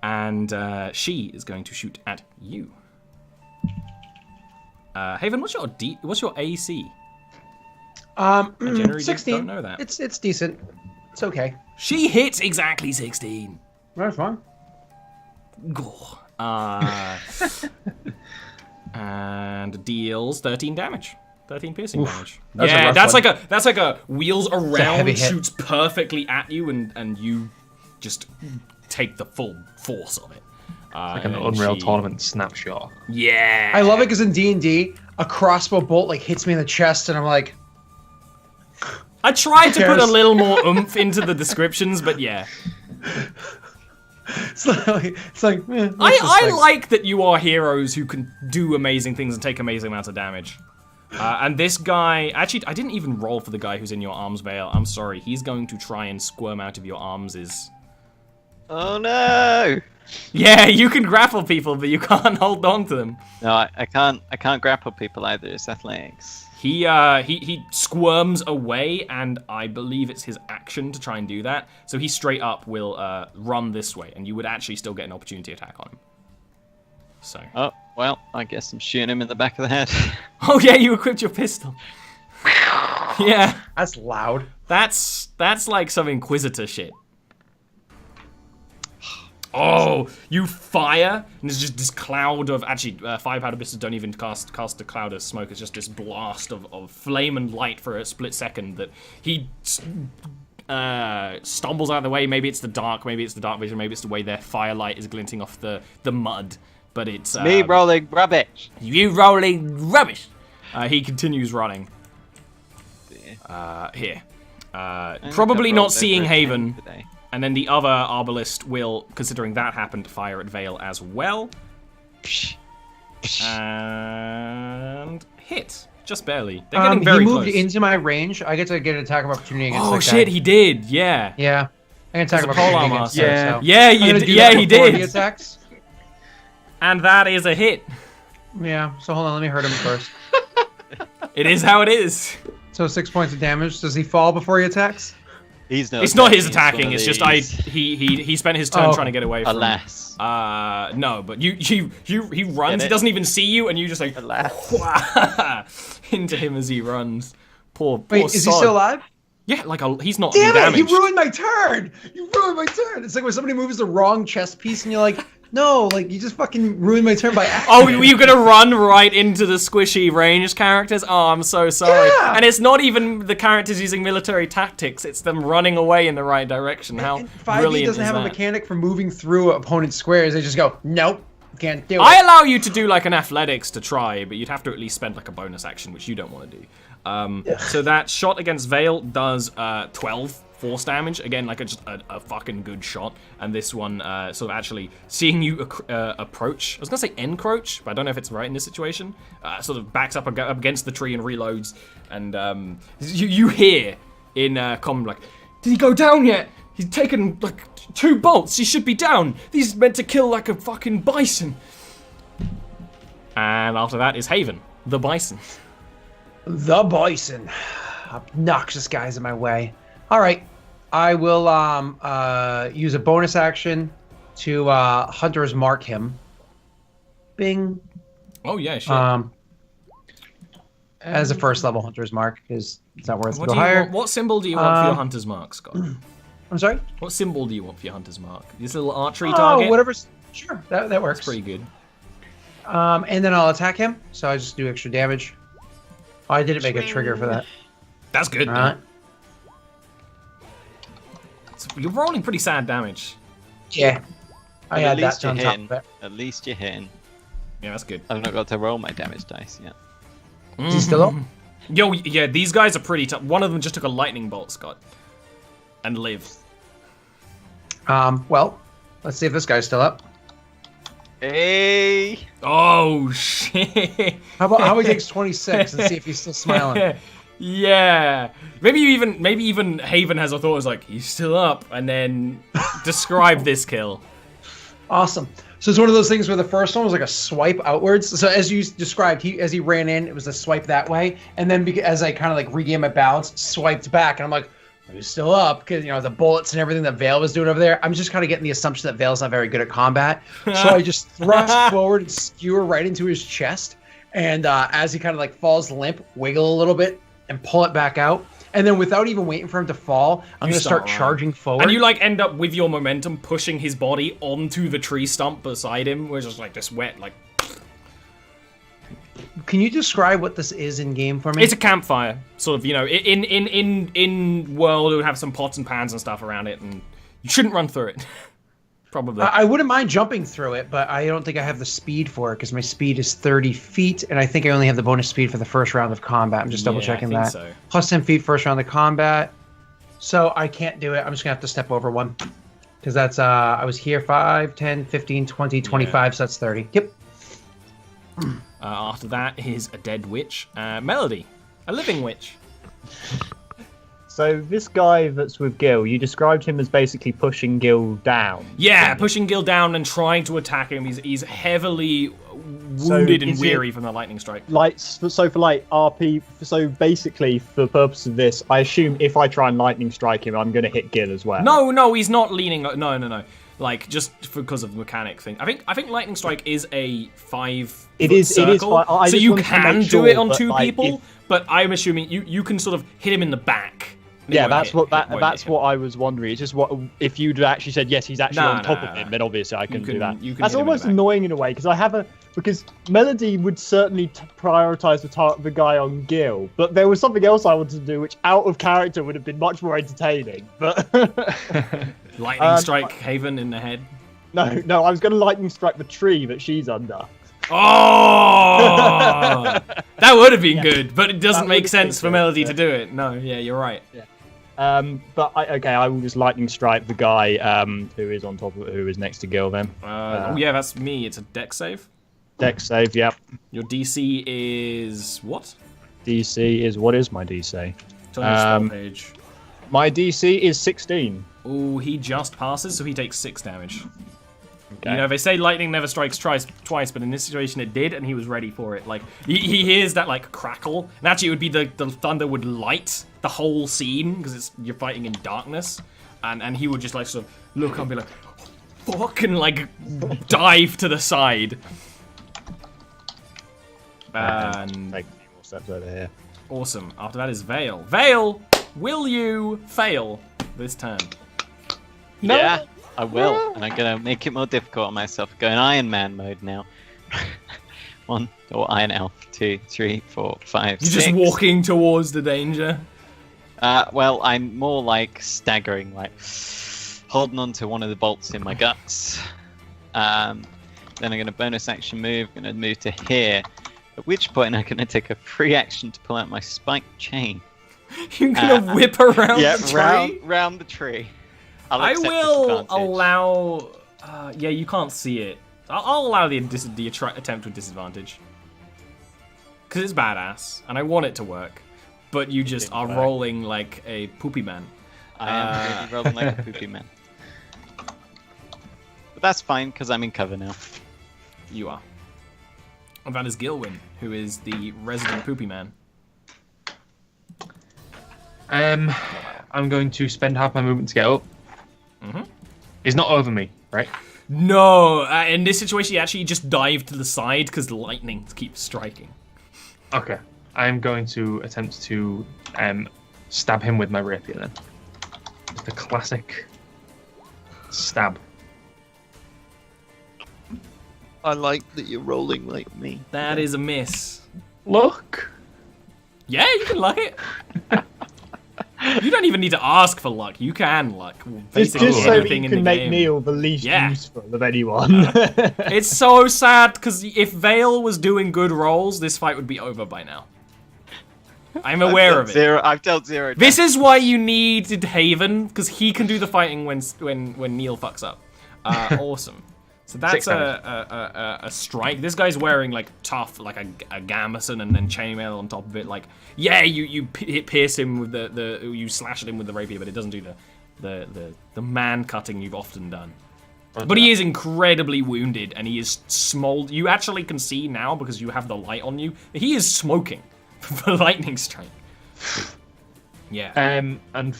and she is going to shoot at you. Haven, what's your AC? I generally 16. don't know that. It's decent. It's okay. She hits exactly 16. That's fine. Gore. And deals 13 damage. 13 piercing damage. That's a Yeah, rough that's like a wheels a around, heavy hit. shoots perfectly at you, and you just take the full force of it. Like an and Unreal she- Tournament snapshot. Yeah. I love it because in D&D, a crossbow bolt like hits me in the chest, and I'm like, I tried to put a cares? little more oomph into the descriptions, but yeah. it's like. I like that you are heroes who can do amazing things and take amazing amounts of damage. And this guy, actually, I didn't even roll for the guy who's in your arms veil. I'm sorry. He's going to try and squirm out of your arms. Oh no! Yeah, you can grapple people, but you can't hold on to them. No, I can't. I can't grapple people either. It's athletics. He squirms away, and I believe it's his action to try and do that. So he straight up will run this way, and you would actually still get an opportunity attack on him. So. Oh well, I guess I'm shooting him in the back of the head. Oh yeah, you equipped your pistol. Yeah, That's loud. that's like some Inquisitor shit. Oh, you fire, and there's just this cloud of... Actually, fire powder pistols don't even cast a cloud of smoke. It's just this blast of flame and light for a split second that he stumbles out of the way. Maybe it's the dark vision, maybe it's the way their firelight is glinting off the mud. But it's... Me rolling rubbish. You rolling rubbish! He continues running. Here. Probably not seeing Haven. Today. And then the other Arbalist will, considering that happened, fire at Vale as well. And hit. Just barely. They're getting very he moved close. into my range. I get to get an attack of opportunity against Oh that shit, guy. he did. Yeah. Yeah. I can attack There's of a polearm opportunity against master. him, so. Yeah, I'm gonna do yeah, that he before did. He attacks. And that is a hit. Yeah. So hold on, let me hurt him first. It is how it is. So 6 points of damage. Does he fall before he attacks? He's not. It's not his one attacking. of It's just these. he spent his turn Oh. trying to get away from. Alas. No, but he runs. Get He it? doesn't even see you, and you just like Alas. into him as he runs. Poor Wait, is he sod. still alive? Yeah, like he's not Damn it! damaged. You ruined my turn. You ruined my turn. It's like when somebody moves the wrong chess piece, and you're like, no, like you just fucking ruined my turn by accident. Oh, were you gonna run right into the squishy ranged characters? Oh, I'm so sorry. Yeah. And it's not even the characters using military tactics, it's them running away in the right direction. How And 5e brilliant doesn't is have a that? mechanic for moving through opponent squares. They just go, nope, can't do it. I allow you to do like an athletics to try, but you'd have to at least spend like a bonus action, which you don't want to do. So that shot against Vale does 12 force damage. Again, like just a fucking good shot. And this one, sort of actually seeing you approach. I was gonna say encroach, but I don't know if it's right in this situation. Sort of backs up against the tree and reloads. And you hear in common like, did he go down yet? He's taken like 2 bolts. He should be down. These meant to kill like a fucking bison. And after that is Haven, the bison. The bison. Obnoxious guys in my way. All right. I will use a bonus action to Hunter's Mark him. Bing. Oh yeah, shit. As a first level Hunter's Mark, because it's not worth it to What, go do you higher. want, what symbol do you want for your hunter's mark, Scott? I'm sorry? What symbol do you want for your hunter's mark? This little archery Oh, target? whatever's... Sure, that works. That's pretty good. And then I'll attack him, so I just do extra damage. Oh, I didn't make a trigger for that. That's good. All right. You're rolling pretty sad damage. Yeah. I But had at that least you're on top hitting. of it. At least you're hitting. Yeah, that's good. I've not got to roll my damage dice yet. Is he still up? Yo, yeah, these guys are pretty tough. One of them just took a lightning bolt, Scott. And lived. Well, let's see if this guy's still up. Hey! Oh, shit. How he takes 26 and see if he's still smiling. Yeah. Maybe even Haven has a thought is like, he's still up, and then describe this kill. Awesome. So it's one of those things where the first one was like a swipe outwards. So as you described, as he ran in, it was a swipe that way, and then as I kind of like regained my balance, swiped back, and I'm like, he's still up because the bullets and everything that Vale was doing over there. I'm just kind of getting the assumption that Vale's not very good at combat, so I just thrust forward and skewer right into his chest, And as he kind of like falls limp, wiggle a little bit and pull it back out. And then without even waiting for him to fall, I'm going to start charging forward. And you like end up with your momentum pushing his body onto the tree stump beside him, which is like this wet, like... Can you describe what this is in game for me? It's a campfire, sort of, you know, in world it would have some pots and pans and stuff around it, and you shouldn't run through it. Probably. I wouldn't mind jumping through it, but I don't think I have the speed for it because my speed is 30 feet, and I think I only have the bonus speed for the first round of combat. I'm just double checking that. So. Plus 10 feet first round of combat. So I can't do it. I'm just going to have to step over one. Because that's, I was here 5, 10, 15, 20, 25, so that's 30. Yep. After that is a dead witch. Melody, a living witch. So this guy that's with Gil, you described him as basically pushing Gil down. Yeah, pushing Gil down and trying to attack him. He's heavily wounded and weary from the lightning strike. Like, so for like RP, so basically for the purpose of this, I assume if I try and lightning strike him, I'm going to hit Gil as well. No, he's not leaning. No. Like just because of the mechanic thing. I think lightning strike is a 5. It is. Circle, so you can do it on two like, people. But I'm assuming you can sort of hit him in the back. Yeah, that's what I was wondering. It's just what if you'd actually said yes, he's actually on top of him, then obviously I can do that. That's almost annoying in a way because Melody would certainly prioritize the guy on Gil, but there was something else I wanted to do which out of character would have been much more entertaining. But lightning strike Haven in the head. No, I was going to lightning strike the tree that she's under. Oh, that would have been good, but it doesn't make sense for Melody to do it. No, yeah, you're right. Yeah. But I will just lightning strike the guy who is on top of who is next to Gil then. Oh yeah, that's me. It's a dex save. Dex save, yep. Your DC is what? DC is what is my DC? It's on your spell page. My DC is 16. Oh, he just passes, so he takes 6 damage. Okay. You know, they say lightning never strikes twice, but in this situation it did, and he was ready for it. Like, he hears that, like, crackle, and actually it would be the thunder would light the whole scene, because you're fighting in darkness, and he would just, like, sort of look up and be like, fuck, and, like, dive to the side. And take a few more steps over here. Awesome. After that is Vale. Vale, will you fail this turn? No. Yeah, I will. And I'm going to make it more difficult on myself. Go in Iron Man mode now. 1, or Iron Elf, 2, 3, 4, 5, You're 6. just walking towards the danger? Well, I'm more like staggering, like holding on to one of the bolts in my guts. Then I'm going to bonus action move, going to move to here. At which point I'm going to take a free action to pull out my spiked chain. You're going to whip around the tree? round the tree. I will allow... yeah, you can't see it. I'll allow the attempt with disadvantage. Because it's badass, and I want it to work. But you just are rolling like a poopy man. I am really rolling like a poopy man. But that's fine, because I'm in cover now. You are. And that is Gil'win, who is the resident poopy man. I'm going to spend half my movement to get up. Mm-hmm. He's not over me, right? No, in this situation, you actually just dive to the side because the lightning keeps striking. Okay. I'm going to attempt to stab him with my rapier then. The classic stab. I like that you're rolling like me. That is a miss. Look! Yeah, you can luck it. You don't even need to ask for luck. You can luck. Basically just so anything you in the can make game. Neil the least useful of anyone. It's so sad, because if Vale was doing good rolls, this fight would be over by now. I'm aware of it. I've dealt 0 damage. This is why you needed Haven, because he can do the fighting when Neil fucks up. Awesome. So that's a strike. This guy's wearing like tough, like a gambeson and then chainmail on top of it. Like, yeah, you pierce him with you slash at him with the rapier, but it doesn't do the man cutting you've often done. But he is incredibly wounded, and he is smoldered. You actually can see now, because you have the light on you, he is smoking for lightning strike. Yeah. And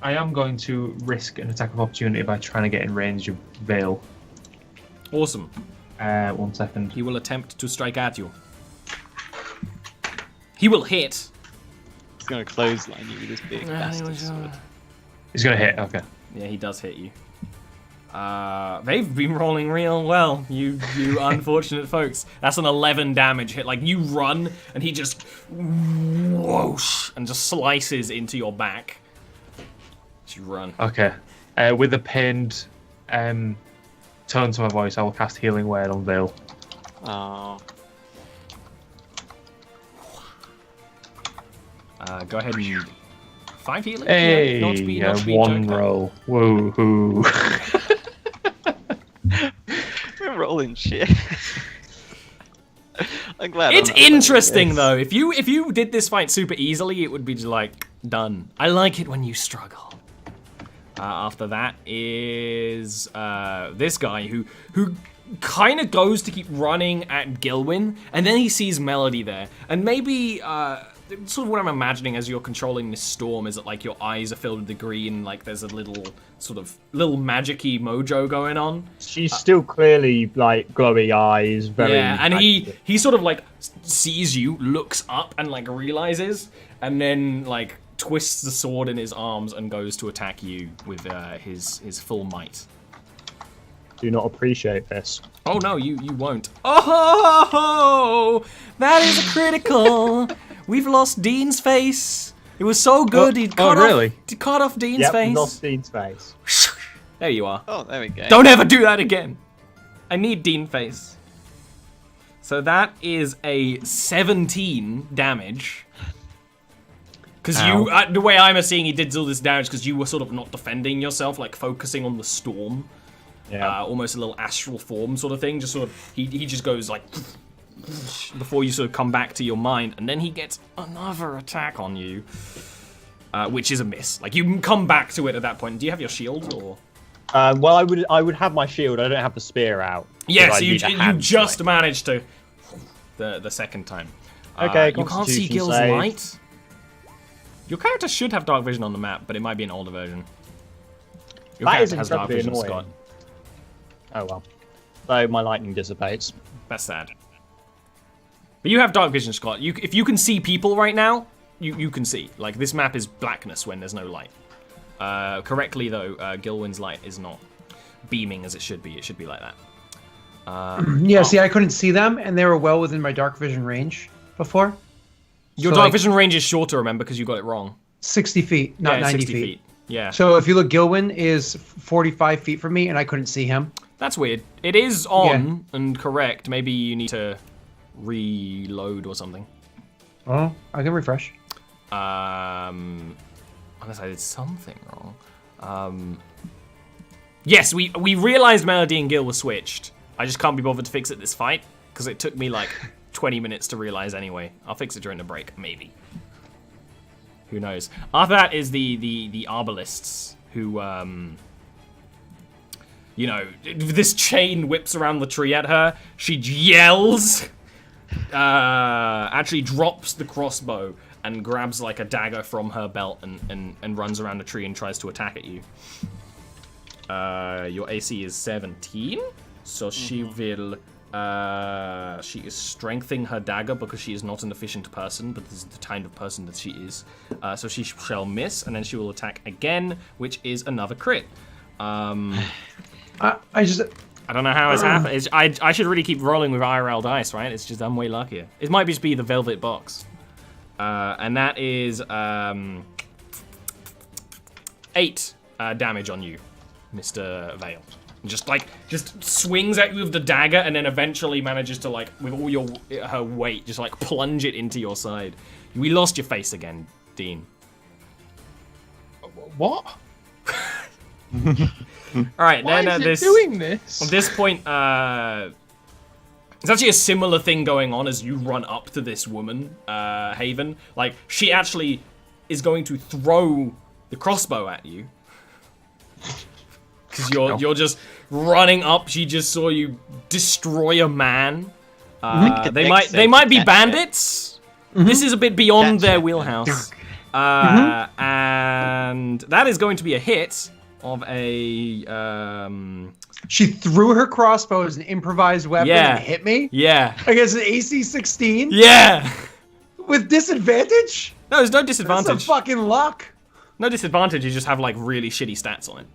I am going to risk an attack of opportunity by trying to get in range of Vale. Awesome. 1 second. He will attempt to strike at you. He will hit. He's gonna clothesline you with his big bastard sword. He's gonna hit. Okay. Yeah, he does hit you. They've been rolling real well, you unfortunate folks. That's an 11 damage hit. Like, you run, and he just whoosh, and just slices into your back. As you run. Okay. With the pinned tone to my voice, I will cast Healing Word on Vale. Oh. Go ahead and 5 healing. Hey, not to be one joked at. roll. Woohoo! We're rolling shit. I'm glad. It's I'm not interesting this. though. If you did this fight super easily, it would be just like done. I like it when you struggle. After that is this guy who kind of goes to keep running at Gil'win, and then he sees Melody there, and maybe sort of what I'm imagining as you're controlling this storm is that like your eyes are filled with the green, like there's a little magic-y mojo going on. She's still clearly like glowy eyes, very. Yeah, and he sort of like sees you, looks up, and like realizes, and then like twists the sword in his arms and goes to attack you with his full might. Do not appreciate this. Oh no, you won't. Oh, that is a critical. We've lost Dean's face. It was so good. He cut off Dean's face. Yep, lost Dean's face. There you are. Oh, there we go. Don't ever do that again. I need Dean face. So that is a 17 damage. Because you, the way I'm seeing, he did all this damage because you were sort of not defending yourself, like focusing on the storm. Yeah. Almost a little astral form sort of thing. Just sort of, he just goes like before you sort of come back to your mind, and then he gets another attack on you, which is a miss. Like you can come back to it at that point. Do you have your shield or? Well, I would have my shield. I don't have the spear out. Yes, you just managed to the second time. Okay, you can't see Constitution Gil's save. light. Your character should have dark vision on the map, but it might be an older version. Your That is character has dark incredibly vision, annoying. Scott. Oh well. So my lightning dissipates. That's sad. But you have dark vision, Scott. If you can see people right now, you can see. Like, this map is blackness when there's no light. Correctly, though, Gil'win's light is not beaming as it should be. It should be like that. Yeah, see, I couldn't see them, and they were well within my dark vision range before. Your So, dark like, vision range is shorter, remember, because you got it wrong. 60 feet, not Yeah, 90 60 feet. Yeah. So if you look, Gil'win is 45 feet from me, and I couldn't see him. That's weird. It is on and correct. Maybe you need to reload or something. Oh, I can refresh. Unless I did something wrong. Yes, we realized Melody and Gil were switched. I just can't be bothered to fix it this fight, because it took me like 20 minutes to realize anyway. I'll fix it during the break, maybe. Who knows? After that is the arbalists, who, you know, this chain whips around the tree at her. She yells, actually drops the crossbow, and grabs like a dagger from her belt and runs around the tree and tries to attack at you. Your AC is 17, so she will. She is strengthening her dagger because she is not an efficient person, but this is the kind of person that she is. So she shall miss, and then she will attack again, which is another crit. I don't know how it's happened. I should really keep rolling with IRL dice, right? It's just I'm way luckier. It might just be the velvet box. And that is 8 damage on you, Mr. Vale. Just swings at you with the dagger, and then eventually manages to, like, with all her weight, just like plunge it into your side. We lost your face again, Dean. What? All right, Why then is it doing this? At this point, it's actually a similar thing going on as you run up to this woman, Haven. Like, she actually is going to throw the crossbow at you. Because you're just running up. She just saw you destroy a man. They might be bandits. This is a bit beyond their wheelhouse. And that is going to be a hit of a. She threw her crossbow as an improvised weapon and hit me? Yeah. Against an AC 16? Yeah. With disadvantage? No, there's no That's some disadvantage. fucking luck. No disadvantage, you just have like really shitty stats on it.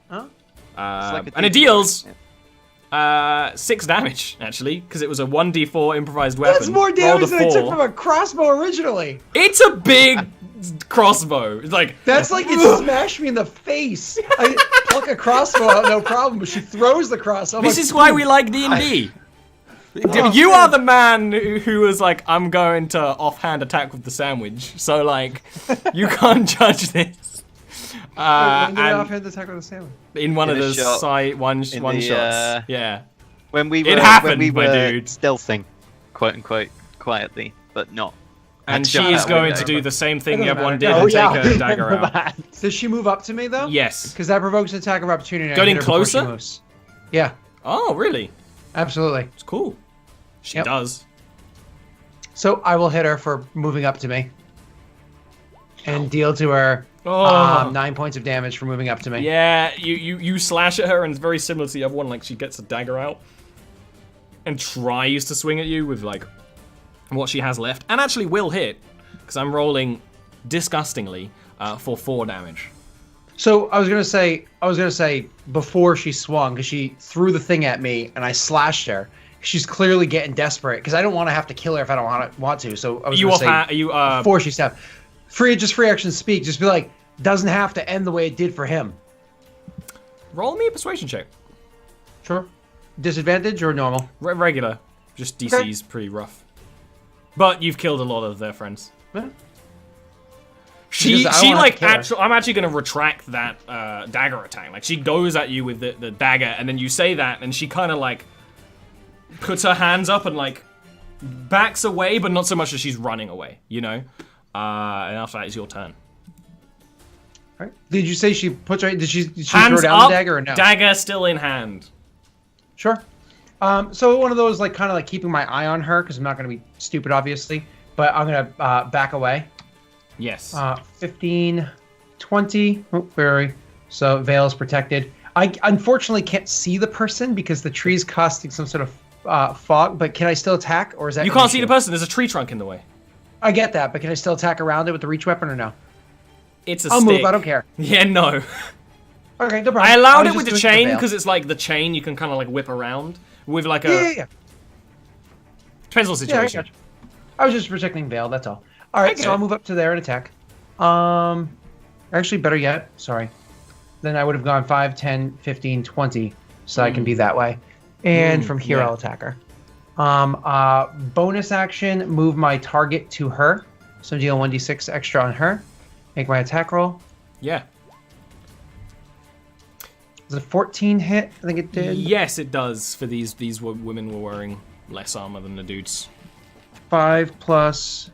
Huh? It's like a And it D4. deals Yeah. 6 damage, actually, because it was a 1d4 improvised weapon. That's more Rolled a damage than I took 4. from a crossbow originally. It's a big crossbow. It's like, That's like it smashed me in the face. I pluck a crossbow out, no problem, but she throws the crossbow. this is why we like D&D. You are the man who was like, I'm going to offhand attack with the sandwich. So, like, you can't judge this. When did I And offhand attack with a sandwich? in one In of a the shot. one the, shots. Yeah. When we were, It happened, when we my were dude. stealthing, quote unquote, quietly, but not. And I'd she jump is out going window. to do the same thing the Doesn't other one matter. did Oh, and yeah, take I her dagger remember out. that. Does she move up to me though? Yes. Because that provokes an attack of opportunity. I Getting hit her before she closer? moves. Yeah, Oh, really? absolutely. It's cool. She Yep. does. So I will hit her for moving up to me. And deal to her Oh. 9 points of damage for moving up to me. Yeah, you slash at her, and it's very similar to the other one. Like, she gets a dagger out and tries to swing at you with like what she has left, and actually will hit because I'm rolling disgustingly for 4 damage. So I was gonna say before she swung, because she threw the thing at me and I slashed her. She's clearly getting desperate because I don't want to have to kill her if I don't want to. So I was You gonna off? say Are you before she stepped, free action speak. Just be like, doesn't have to end the way it did for him. roll me a persuasion check? Sure. Disadvantage or normal? Regular. Just DC's pretty rough. But you've killed a lot of their friends. Yeah. She Because I don't wanna like kill her. actually. I'm actually gonna retract that dagger attack. Like, she goes at you with the dagger, and then you say that, and she kind of like puts her hands up and like backs away, but not so much as she's running away. You know. And after that is your turn. All right. Did you say she puts her? Did she throw Hands down up. the dagger or no? Dagger still in hand. Sure. So one of those like kind of like keeping my eye on her because I'm not gonna be stupid, obviously. But I'm gonna back away. Yes. 15, 20. Oh, very. So veil is protected. I unfortunately can't see the person because the tree's casting some sort of fog. But can I still attack, or is that you an can't see issue? the person. There's a tree trunk in the way. I get that, but can I still attack around it with the reach weapon or no? It's a I'll stick. move. I don't care. Yeah, no. Okay, no problem. I allowed was it with just the doing chain veil. because it's like the chain you can kind of like whip around with like a. Yeah. Depends on the Yeah, I situation. got you. I was just protecting veil. That's all. All right, Okay. so I'll move up to there and attack. Actually, better yet. Sorry. Then I would have gone 5, 10, 15, 20, so I can be that way. And from here, yeah. I'll attack her. Bonus action, move my target to her. So deal 1d6 extra on her. Make my attack roll. Yeah. Does a 14 hit? I think it did. Yes, it does. For these women were wearing less armor than the dudes. 5 plus.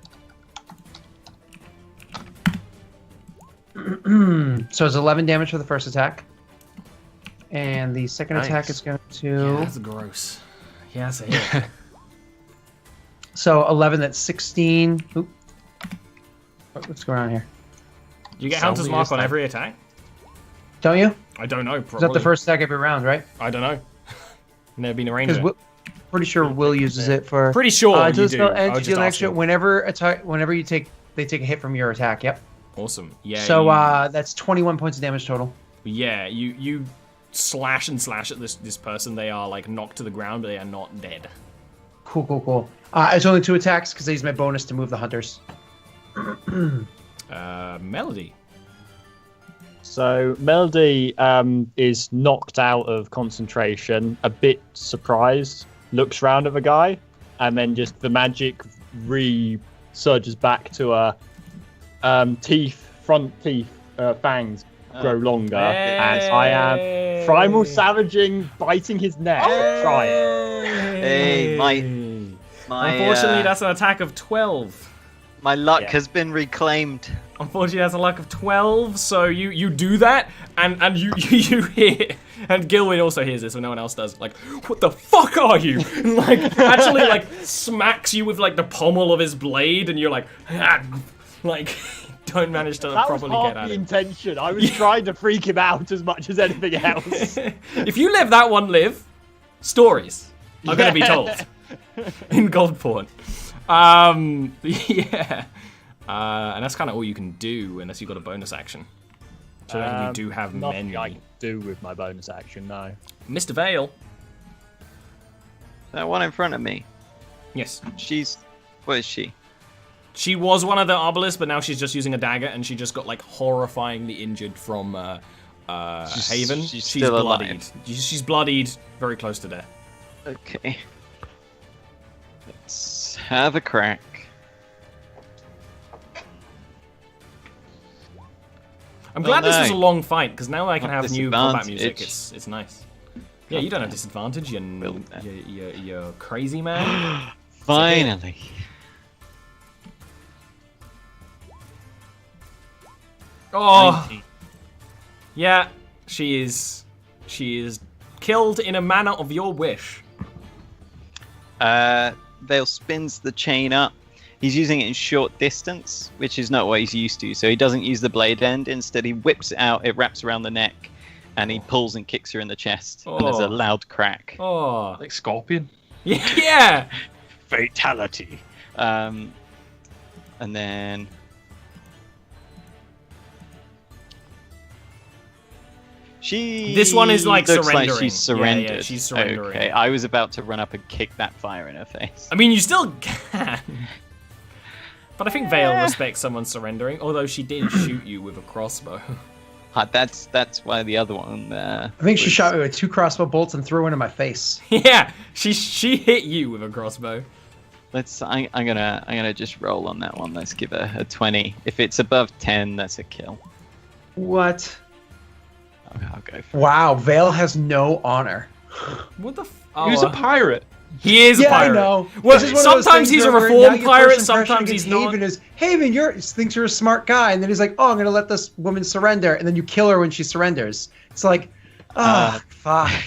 So it's 11 damage for the first attack. And the second attack is going to. That's gross. Yeah, that's a hit. So 11, that's 16. Oop. What's going on here? You get So Hunter's weird, Mark on isn't it? every attack? Don't you? I don't know. Is that Probably. the first attack every round, right? I don't know. Never been a Because ranger. pretty sure Will uses it for. Pretty sure until you the do. spell I ends, was you deal just an extra asking. whenever you take they take a hit from your attack. Yep. Awesome. Yeah. So you, that's 21 points of damage total. yeah, you slash and slash at this person. They are like knocked to the ground, but they are not dead. Cool. It's only 2 attacks because I use my bonus to move the hunters. Melody. So Melody is knocked out of concentration, a bit surprised, looks round at the guy, and then just the magic surges back to her front teeth, fangs grow longer as I am primal savaging, biting his neck. Try it. Hey, my Unfortunately, that's an attack of 12. my luck Yeah. has been reclaimed. Unfortunately, that's a luck of 12, so you do that, and you hear, and Gil'win also hears this when no one else does, like, what the fuck are you? And, like, actually, like, smacks you with, like, the pommel of his blade, and you're like, like, don't manage to That was properly half get at the him. intention. I was trying to freak him out as much as anything else. If you let that one live, stories are going to be told in Goldport. Yeah. And that's kind of all you can do unless you've got a bonus action. So I think you do have nothing many. I can do with my bonus action, no. Mr. Vale. That one in front of me. Yes. What is she? She was one of the obelisks, but now she's just using a dagger, and she just got like horrifyingly injured from Haven. She's She's still bloodied. alive. She's bloodied, very close to death. Okay. Let's have a crack. I'm glad this was a no. long fight because now I can Not have new combat disadvantage. music. It's nice. Yeah, you don't have disadvantage, Will you're crazy man. Finally. Oh, yeah, she is killed in a manner of your wish. Vale spins the chain up. He's using it in short distance, which is not what he's used to. So he doesn't use the blade end. Instead, he whips it out. It wraps around the neck, and he pulls and kicks her in the chest. And there's a Oh. loud crack. Oh, Like Scorpion. yeah. Fatality. And then This one is like looks surrendering. like she's Yeah, surrendered. yeah, she's surrendering. Okay, I was about to run up and kick that fire in her face. I mean, you still can. But I think Vale respects someone surrendering, although she did shoot you with a crossbow. That's why the other one. I think she shot me with 2 crossbow bolts and threw one in my face. Yeah, she hit you with a crossbow. I'm gonna just roll on that one. Let's give her a 20. If it's above 10, that's a kill. What? I'll go for Wow, Vale has no honor. What the? He was a pirate. He is a Yeah, pirate. I know. Well, This is one of those sometimes things he's a where now reformed your pirate. first impression Sometimes against he's not. Haven is Haven, thinks you're a smart guy, and then he's like, "Oh, I'm gonna let this woman surrender," and then you kill her when she surrenders. It's like, fuck.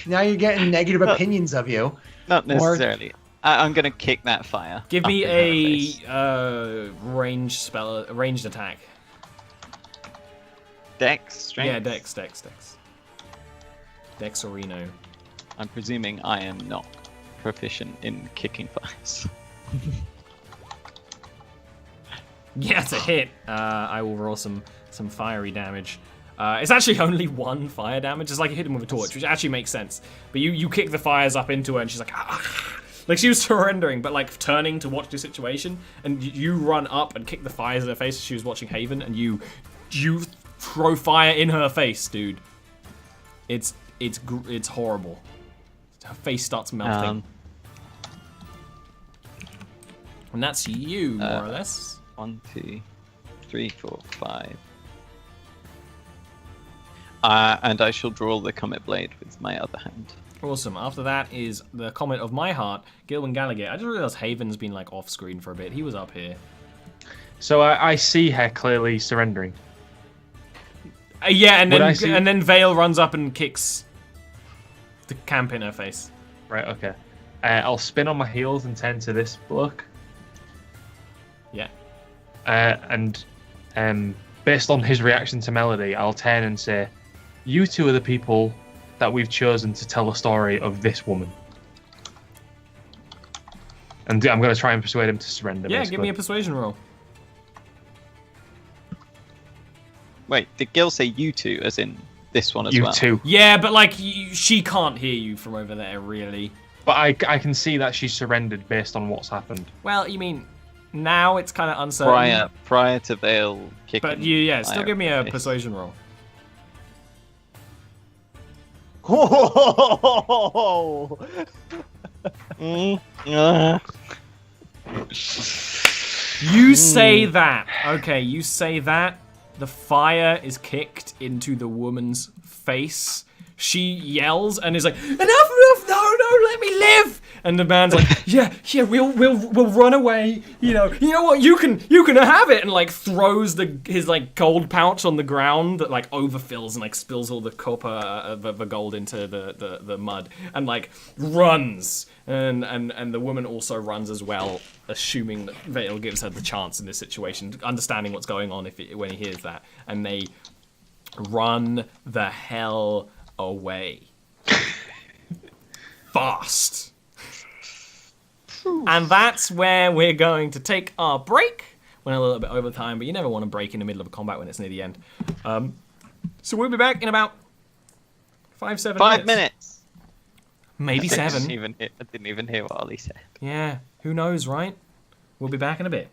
Now you're getting negative opinions of you. Not necessarily. I'm gonna kick that fire. Give up me in her face. a ranged attack. Dex strength. Yeah, Dex. Dex or Reno. I'm presuming I am not proficient in kicking fires. Yeah, it's a hit. I will roll some fiery damage. It's actually only 1 fire damage. It's like you hit him with a torch, which actually makes sense. But you kick the fires up into her, and she's like, ah. Like she was surrendering, but like turning to watch the situation, and you run up and kick the fires in her face as she was watching Haven, and you throw fire in her face, dude. It's horrible. Her face starts melting. And that's you, more or less. 1, 2, 3, 4, 5. And I shall draw the comet blade with my other hand. Awesome. After that is the comment of my heart, Gil'win Gallagher. I just realized Haven's been like off screen for a bit. He was up here. So I see her clearly surrendering. Yeah, and Would I see- then Vale runs up and kicks the camp in her face. Right, okay. I'll spin on my heels and turn to this bloke. Yeah. And based on his reaction to Melody, I'll turn and say, "You two are the people that we've chosen to tell the story of this woman." And I'm going to try and persuade him to surrender. Yeah, basically. give me a persuasion roll. Wait, did Gil say you two, as in this one as You well? two. Yeah, but like she can't hear you from over there, really. But I can see that she's surrendered based on what's happened. Well, you mean now it's kind of uncertain. Prior to Vale kicking. But still fire give me a in the face. persuasion roll. You say that. Okay, you say that. The fire is kicked into the woman's face. She yells and is like, "Enough! No, let me live!" And the man's like, "Yeah, we'll run away. You know what? You can have it." And like throws his like gold pouch on the ground that like overfills and like spills all the copper, the gold into the mud, and like runs. And the woman also runs as well, assuming that Vale gives her the chance in this situation, understanding what's going on when he hears that, and they run the hell away. Fast. And that's where we're going to take our break. Went a little bit over time, but you never want to break in the middle of a combat when it's near the end. So we'll be back in about 5 minutes. Maybe 7. I didn't even hear what Ollie said. Yeah, who knows, right? We'll be back in a bit.